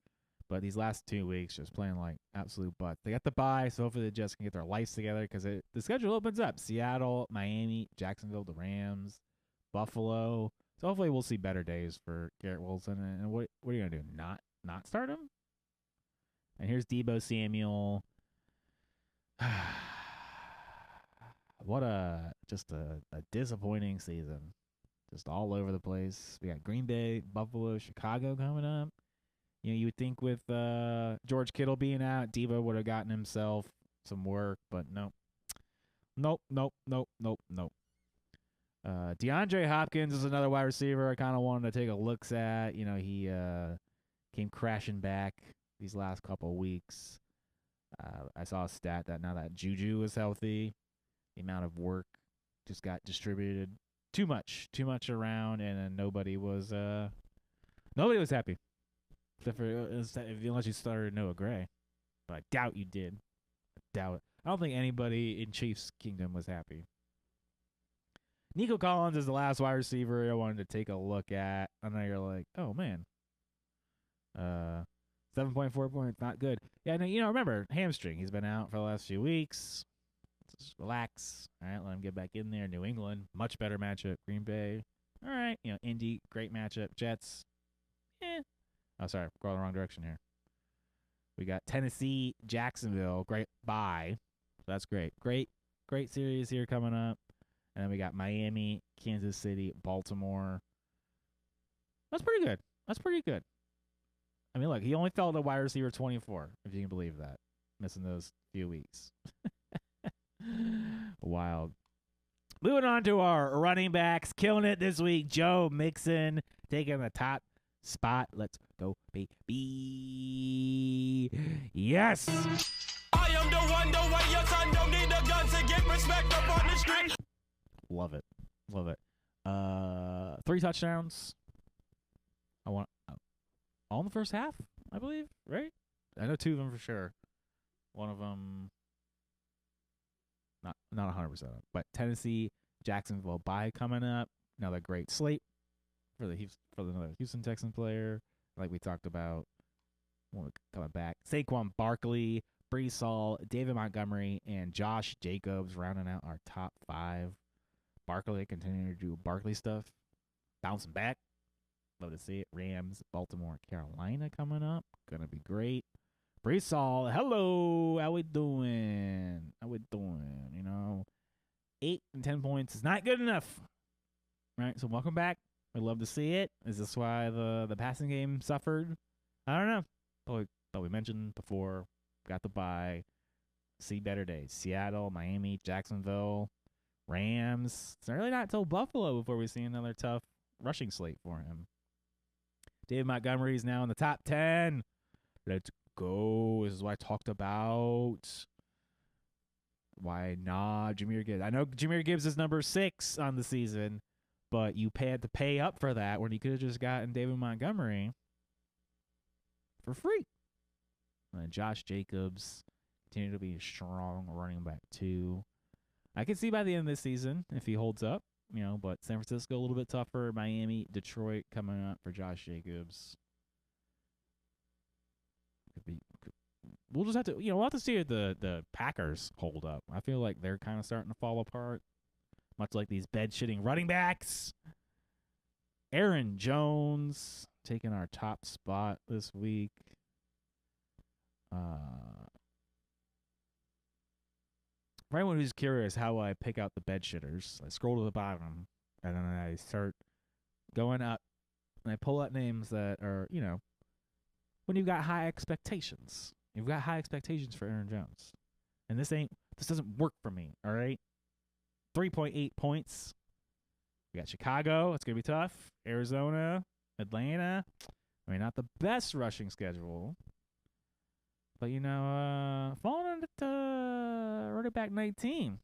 but these last 2 weeks just playing like absolute butts. They got the bye, so hopefully they just can get their lives together because the schedule opens up: Seattle, Miami, Jacksonville, the Rams, Buffalo. So hopefully we'll see better days for Garrett Wilson. And what are you gonna do? Not start him? And here's Deebo Samuel. What a disappointing season. Just all over the place. We got Green Bay, Buffalo, Chicago coming up. You know, you would think with George Kittle being out, Deebo would have gotten himself some work, but nope. Nope. DeAndre Hopkins is another wide receiver I kind of wanted to take a look at. You know, he came crashing back these last couple of weeks. I saw a stat that now that Juju is healthy, the amount of work just got distributed too much around, and then nobody was happy. Except for unless you started Noah Gray. But I doubt you did. I don't think anybody in Chiefs Kingdom was happy. Nico Collins is the last wide receiver I wanted to take a look at. I know you're like, oh man. 7.4 points, not good. Yeah, no, remember, hamstring. He's been out for the last few weeks. Just relax. All right, let him get back in there. New England, much better matchup. Green Bay. All right, Indy, great matchup. Jets, oh, sorry, going the wrong direction here. We got Tennessee, Jacksonville, great bye. So that's great. Great series here coming up. And then we got Miami, Kansas City, Baltimore. That's pretty good. I mean, look, he only fell to wide receiver 24, if you can believe that. Missing those few weeks. Wild. Moving on to our running backs. Killing it this week. Joe Mixon taking the top spot. Let's go, baby. Yes. I am the one, the way your son don't need a gun to get respect up on the street. Love it. 3 touchdowns. All in the first half, I believe, right? I know 2 of them for sure. One of them, not 100%. But Tennessee, Jacksonville bye coming up. Another great slate for another Houston Texan player, like we talked about. Coming back, Saquon Barkley, Breece Hall, David Montgomery, and Josh Jacobs rounding out our top 5. Barkley continuing to do Barkley stuff, bouncing back. Love to see it. Rams, Baltimore, Carolina coming up. Gonna be great. Breece Hall, hello. How we doing? 8 and 10 points is not good enough. Right? So welcome back. We'd love to see it. Is this why the passing game suffered? I don't know. But we mentioned before, got the bye. See better days. Seattle, Miami, Jacksonville, Rams. It's really not until Buffalo before we see another tough rushing slate for him. David Montgomery is now in the top 10. Let's go. This is what I talked about. Why not Jahmyr Gibbs? I know Jahmyr Gibbs is number 6 on the season, but you had to pay up for that when you could have just gotten David Montgomery for free. And Josh Jacobs continue to be a strong running back too. I can see by the end of this season if he holds up, but San Francisco a little bit tougher. Miami, Detroit coming up for Josh Jacobs. We'll just have to, we'll have to see if the Packers hold up. I feel like they're kind of starting to fall apart, much like these bed-shitting running backs. Aaron Jones taking our top spot this week. For anyone who's curious how I pick out the bed shitters, I scroll to the bottom, and then I start going up, and I pull out names that are, when you've got high expectations. You've got high expectations for Aaron Jones. And this doesn't work for me, all right? 3.8 points. We got Chicago. It's going to be tough. Arizona, Atlanta. I mean, not the best rushing schedule. But, falling into running back 19.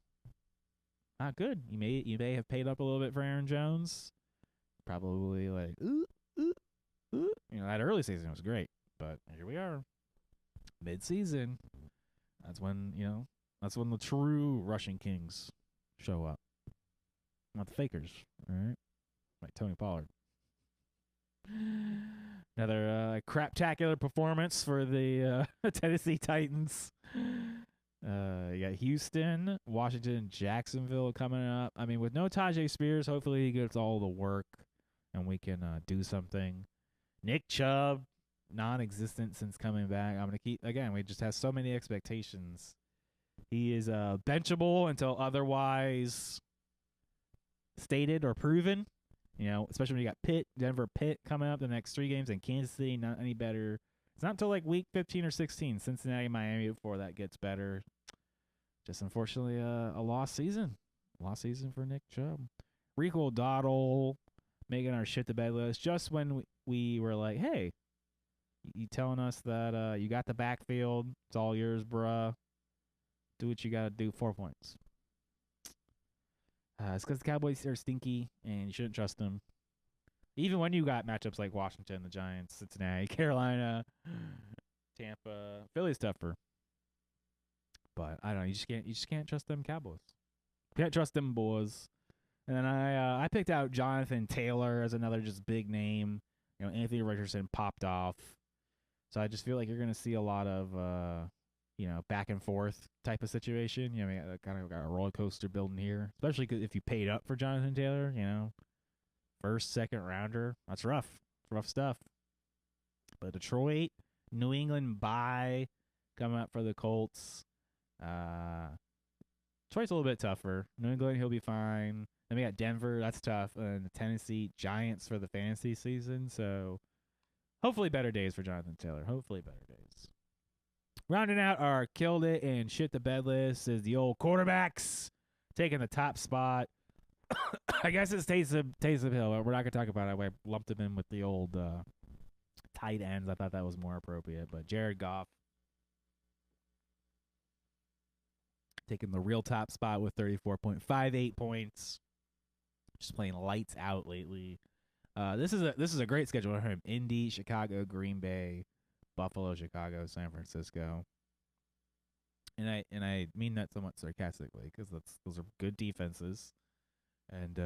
Not good. You may have paid up a little bit for Aaron Jones. Probably like, that early season was great. But here we are. Mid-season. That's when the true rushing kings show up. Not the fakers, all right? Like Tony Pollard. Another craptacular performance for the Tennessee Titans. You got Houston, Washington, Jacksonville coming up. I mean, with no Tajay Spears, hopefully he gets all the work and we can do something. Nick Chubb, non-existent since coming back. I'm going to keep, again, we just have so many expectations. He is benchable until otherwise stated or proven. Especially when you got Denver Pitt coming up the next 3 games, and Kansas City not any better. It's not until like week 15 or 16, Cincinnati, Miami before that gets better. Just unfortunately a lost season. Lost season for Nick Chubb. Rico Dowdle making our shit to bed list just when we were like, hey, you telling us that you got the backfield. It's all yours, bruh. Do what you got to do. 4 points. It's because the Cowboys are stinky, and you shouldn't trust them. Even when you got matchups like Washington, the Giants, Cincinnati, Carolina, Tampa, Philly's tougher. But I don't know. You just can't trust them Cowboys. Can't trust them boys. And then I picked out Jonathan Taylor as another just big name. Anthony Richardson popped off. So I just feel like you're going to see a lot of back and forth type of situation. I kind of got a roller coaster building here, especially if you paid up for Jonathan Taylor, first, second rounder. That's rough. Rough stuff. But Detroit, New England bye coming up for the Colts. Detroit's a little bit tougher. New England, he'll be fine. Then we got Denver. That's tough. And the Tennessee Giants for the fantasy season. So hopefully better days for Jonathan Taylor. Hopefully better days. Rounding out our killed it and shit the bed list is the old quarterbacks taking the top spot. I guess it's Taysom Hill. We're not going to talk about it. I lumped him in with the old tight ends. I thought that was more appropriate. But Jared Goff taking the real top spot with 34.58 points. Just playing lights out lately. This is a great schedule for him. Indy, Chicago, Green Bay, Buffalo, Chicago, San Francisco. And I mean that somewhat sarcastically because those are good defenses. And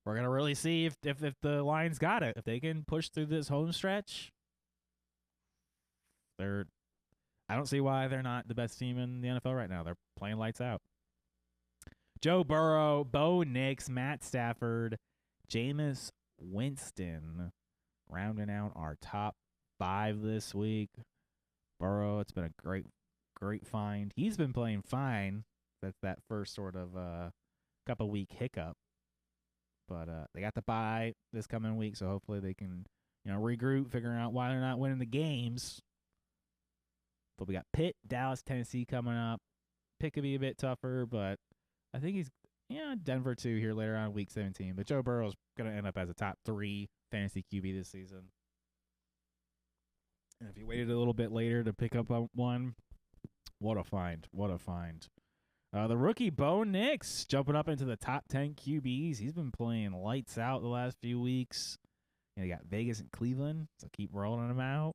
we're going to really see if the Lions got it. If they can push through this home stretch, I don't see why they're not the best team in the NFL right now. They're playing lights out. Joe Burrow, Bo Nix, Matt Stafford, Jameis Winston rounding out our top 5 this week. Burrow, it's been a great find. He's been playing fine. That's that first sort of couple week hiccup. But they got the bye this coming week, so hopefully they can regroup, figuring out why they're not winning the games. But we got Pitt, Dallas, Tennessee coming up. Pitt could be a bit tougher, but I think he's Denver too here later on week 17. But Joe Burrow's going to end up as a top 3 fantasy QB this season. And if you waited a little bit later to pick up one, what a find. What a find. The rookie Bo Nix jumping up into the top 10 QBs. He's been playing lights out the last few weeks. You know, they got Vegas and Cleveland, so keep rolling them out.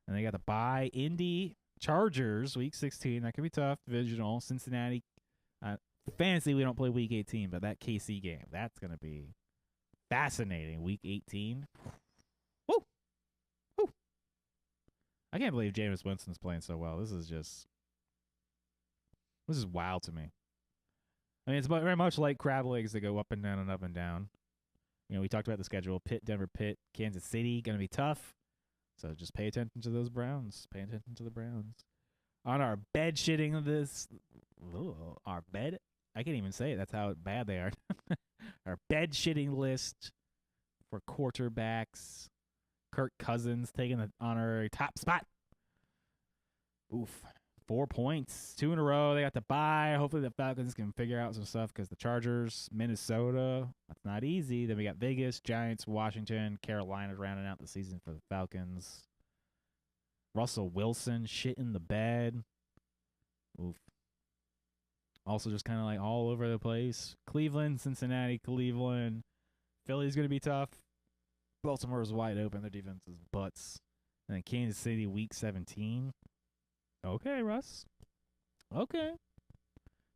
And they got the bye Indy Chargers, week 16. That could be tough. Divisional. Cincinnati. Fantasy, we don't play week 18, but that KC game, that's going to be fascinating. Week 18. Woo! Woo! I can't believe Jameis Winston's playing so well. This is wild to me. I mean, it's very much like crab legs that go up and down and up and down. You know, we talked about the schedule. Pitt, Denver, Pitt, Kansas City, going to be tough. So just pay attention to those Browns. Pay attention to the Browns. On our bed shitting this, our bed, I can't even say it. That's how bad they are. Our bed shitting list for quarterbacks. Kirk Cousins taking the honorary top spot. Oof. 4 points. 2 in a row. They got the bye. Hopefully the Falcons can figure out some stuff because the Chargers, Minnesota, that's not easy. Then we got Vegas, Giants, Washington, Carolina rounding out the season for the Falcons. Russell Wilson, shit in the bed. Oof. Also just kind of like all over the place. Cleveland, Cincinnati, Cleveland. Philly's going to be tough. Baltimore is wide open. Their defense is butts. And then Kansas City, week 17. Okay, Russ. Okay.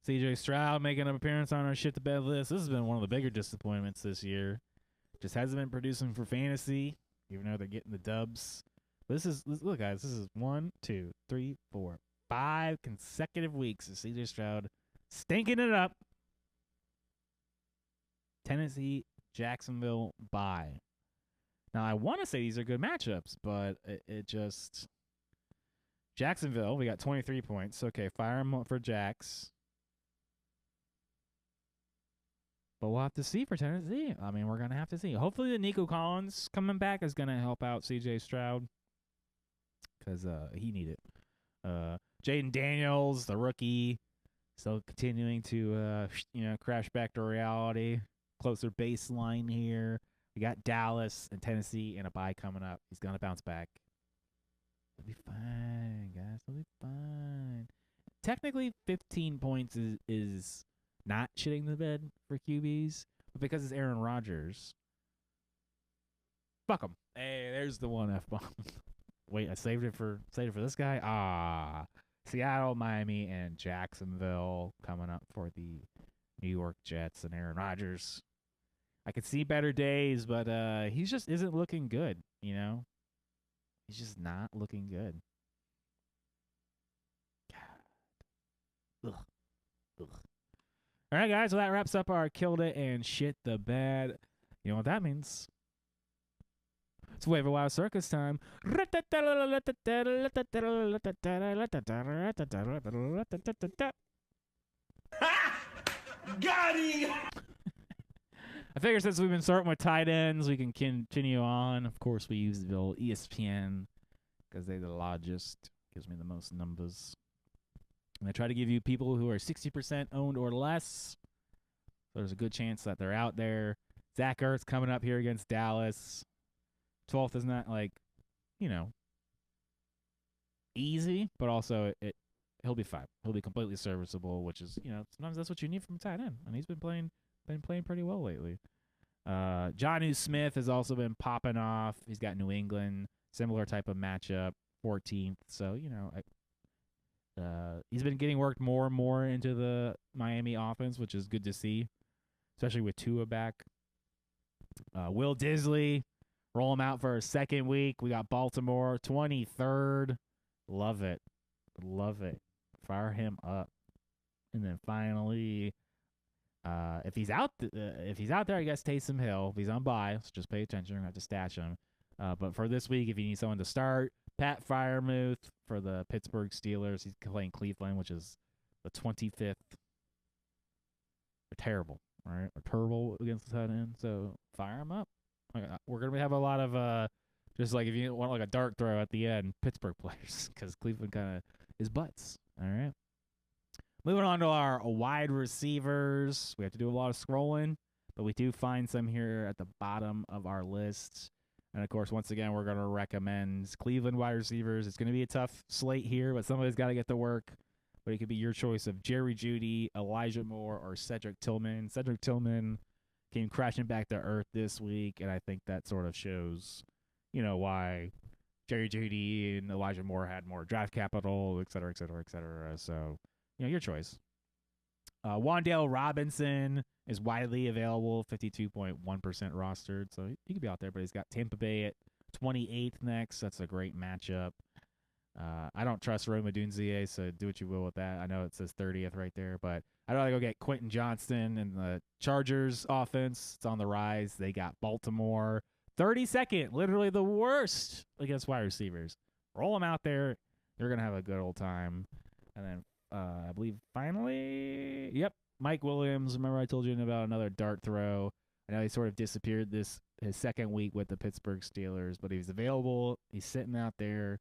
CJ Stroud making an appearance on our shit to bed list. This has been one of the bigger disappointments this year. Just hasn't been producing for fantasy, even though they're getting the dubs. But look, guys, this is 1, 2, 3, 4, 5 consecutive weeks of CJ Stroud stinking it up. Tennessee, Jacksonville, bye. Now, I want to say these are good matchups, but it just... Jacksonville, we got 23 points. Okay, fire them up for Jax. But we'll have to see for Tennessee. I mean, we're going to have to see. Hopefully the Nico Collins coming back is going to help out C.J. Stroud because he needed it. Jaden Daniels, the rookie, still continuing to crash back to reality. Closer baseline here. We got Dallas and Tennessee and a bye coming up. He's going to bounce back. It'll be fine, guys. It'll be fine. Technically, 15 points is not shitting the bed for QBs, but because it's Aaron Rodgers, fuck him. Hey, there's the one F-bomb. Wait, I saved it for this guy? Seattle, Miami, and Jacksonville coming up for the New York Jets and Aaron Rodgers. I could see better days, but he just isn't looking good, you know? He's just not looking good. God. Ugh. All right, guys. Well, that wraps up our Killed It and Shit the Bed. You know what that means? It's Waiver Wire Circus time. Got him! I figure since we've been starting with tight ends, we can continue on. Of course, we use the old ESPN because they're the largest. Gives me the most numbers. And I try to give you people who are 60% owned or less. So there's a good chance that they're out there. Zach Ertz coming up here against Dallas. 12th is not easy, but also he'll be fine. He'll be completely serviceable, which is, sometimes that's what you need from a tight end. And he's been playing pretty well lately. Jonnu Smith has also been popping off. He's got New England, similar type of matchup, 14th. So, he's been getting worked more and more into the Miami offense, which is good to see, especially with Tua back. Will Disley, roll him out for a second week. We got Baltimore, 23rd. Love it. Fire him up. And then finally... if he's out there, I guess Taysom Hill. If he's on bye, so just pay attention. We're gonna have to stash him. But for this week, if you need someone to start, Pat Freiermuth for the Pittsburgh Steelers. He's playing Cleveland, which is the 25th. They're terrible, right? They're terrible against the tight end. So fire him up. We're gonna have a lot of just like if you want like a dart throw at the end, Pittsburgh players because Cleveland kind of is butts. All right. Moving on to our wide receivers. We have to do a lot of scrolling, but we do find some here at the bottom of our list. And, of course, once again, we're going to recommend Cleveland wide receivers. It's going to be a tough slate here, but somebody's got to get to work. but it could be your choice of Jerry Jeudy, Elijah Moore, or Cedric Tillman. Cedric Tillman came crashing back to earth this week, and I think that sort of shows, why Jerry Jeudy and Elijah Moore had more draft capital, et cetera, et cetera, et cetera. So, your choice. Wan'Dale Robinson is widely available, 52.1% rostered, so he could be out there, but he's got Tampa Bay at 28th next. That's a great matchup. I don't trust Rome Odunze, so do what you will with that. I know it says 30th right there, but I'd rather go get Quentin Johnston and the Chargers offense. It's on the rise. They got Baltimore 32nd, literally the worst against wide receivers. Roll them out there. You're going to have a good old time. And then I believe finally, Mike Williams. Remember I told you about another dart throw. I know he sort of disappeared his second week with the Pittsburgh Steelers, but he's available. He's sitting out there.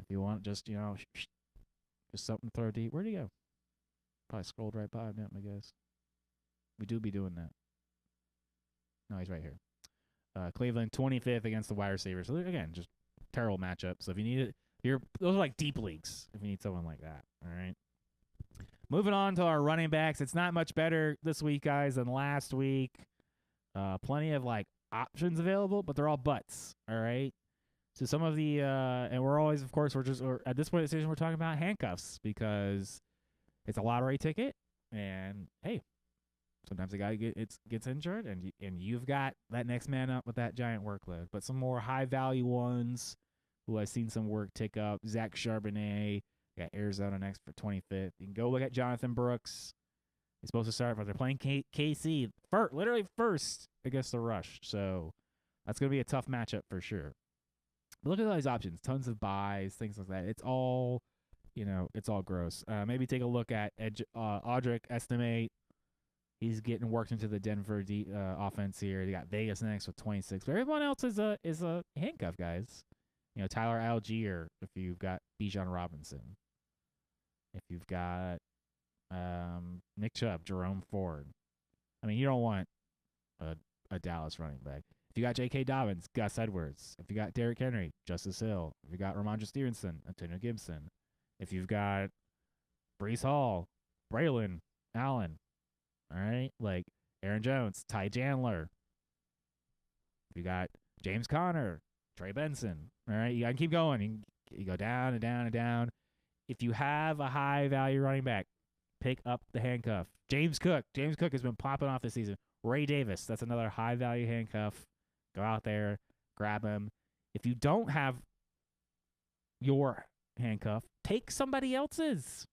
If you want just something to throw deep. Where'd he go? Probably scrolled right by him, I guess. We do be doing that. No, he's right here. Cleveland 25th against the wide receivers. So again, just terrible matchup. So if you need it, those are like deep leagues if you need someone like that. All right. Moving on to our running backs. It's not much better this week, guys, than last week. Plenty of like options available, but they're all butts. All right. So some of the and we're always, of course, we're at this point in the season we're talking about handcuffs because it's a lottery ticket, and hey, sometimes the guy gets injured, and you've got that next man up with that giant workload. But some more high value ones who I've seen some work tick up. Zach Charbonnet got Arizona next for 25th. You can go look at Jonathan Brooks. He's supposed to start, but they're playing KC literally first against the rush, so that's gonna be a tough matchup for sure. But look at all these options, tons of buys, things like that. It's all, it's all gross. Maybe take a look at Audric Estimate. He's getting worked into the Denver offense here. They got Vegas next with 26. But everyone else is a handcuff, guys. Tyler Algier if you've got Bijan Robinson. If you've got Nick Chubb, Jerome Ford. I mean, you don't want a Dallas running back. If you got J.K. Dobbins, Gus Edwards. If you got Derrick Henry, Justice Hill. If you got Ramondre Stevenson, Antonio Gibson. If you've got Breece Hall, Braylon Allen, all right, like Aaron Jones, Ty Chandler. If you got James Conner, Trey Benson, all right, you got to keep going. You go down and down and down. If you have a high value running back, pick up the handcuff. James Cook has been popping off this season. Ray Davis, that's another high value handcuff. Go out there, grab him. If you don't have your handcuff, take somebody else's.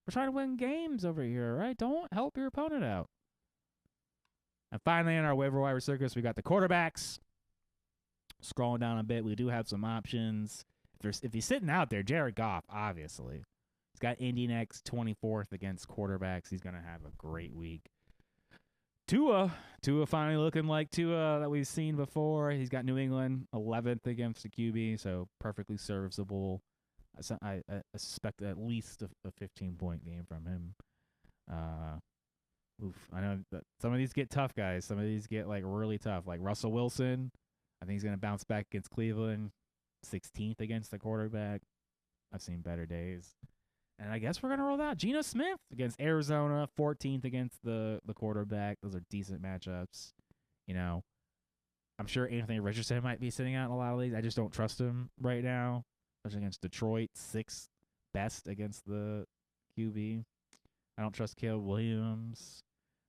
We're trying to win games over here, right? Don't help your opponent out. And finally, in our waiver wire circus, we got the quarterbacks. Scrolling down a bit, we do have some options. If he's sitting out there, Jared Goff, obviously. He's got Indy next, 24th against quarterbacks. He's going to have a great week. Tua finally looking like Tua that we've seen before. He's got New England 11th against the QB, so perfectly serviceable. I suspect at least a 15-point game from him. I know that some of these get tough, guys. Some of these get like really tough. Like Russell Wilson, I think he's going to bounce back against Cleveland. 16th against the quarterback. I've seen better days. And I guess we're going to roll out Geno Smith against Arizona, 14th against the quarterback. Those are decent matchups. I'm sure Anthony Richardson might be sitting out in a lot of leagues. I just don't trust him right now, especially against Detroit, 6th best against the QB. I don't trust Caleb Williams.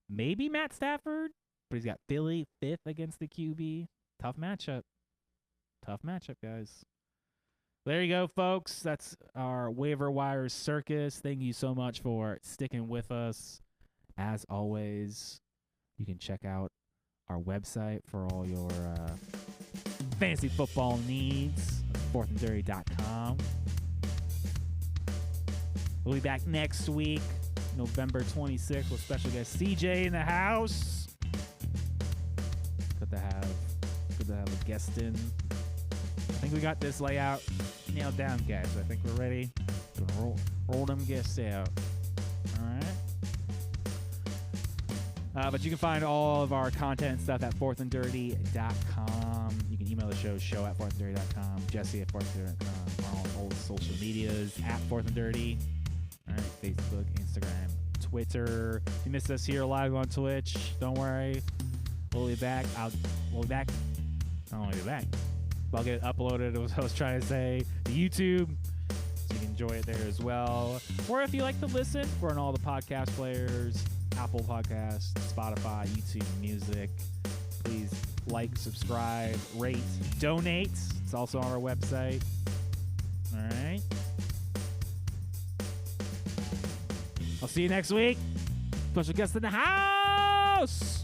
Maybe Matt Stafford, but he's got Philly 5th against the QB. Tough matchup. Tough matchup, guys. There you go, folks. That's our waiver wire circus. Thank you so much for sticking with us. As always, you can check out our website for all your fantasy football needs, fourthanddirty.com. We'll be back next week, November 26th, with special guest CJ in the house. Good to have a guest in. I think we got this layout nailed down, guys. I think we're ready to roll them guests out. All right. But you can find all of our content and stuff at fourthanddirty.com. You can email the show at fourthanddirty.com, Jesse at fourthanddirty.com, on all the social medias at fourthanddirty. All All right, Facebook, Instagram, Twitter. If you missed us here live on Twitch, don't worry. We'll be back. We'll be back. I don't want to be back. I'll get it uploaded, was what I was trying to say, to YouTube, so you can enjoy it there as well. Or if you like to listen, we're on all the podcast players, Apple Podcasts, Spotify, YouTube Music. Please like, subscribe, rate, donate. It's also on our website. All right. I'll see you next week. Special guest in the house.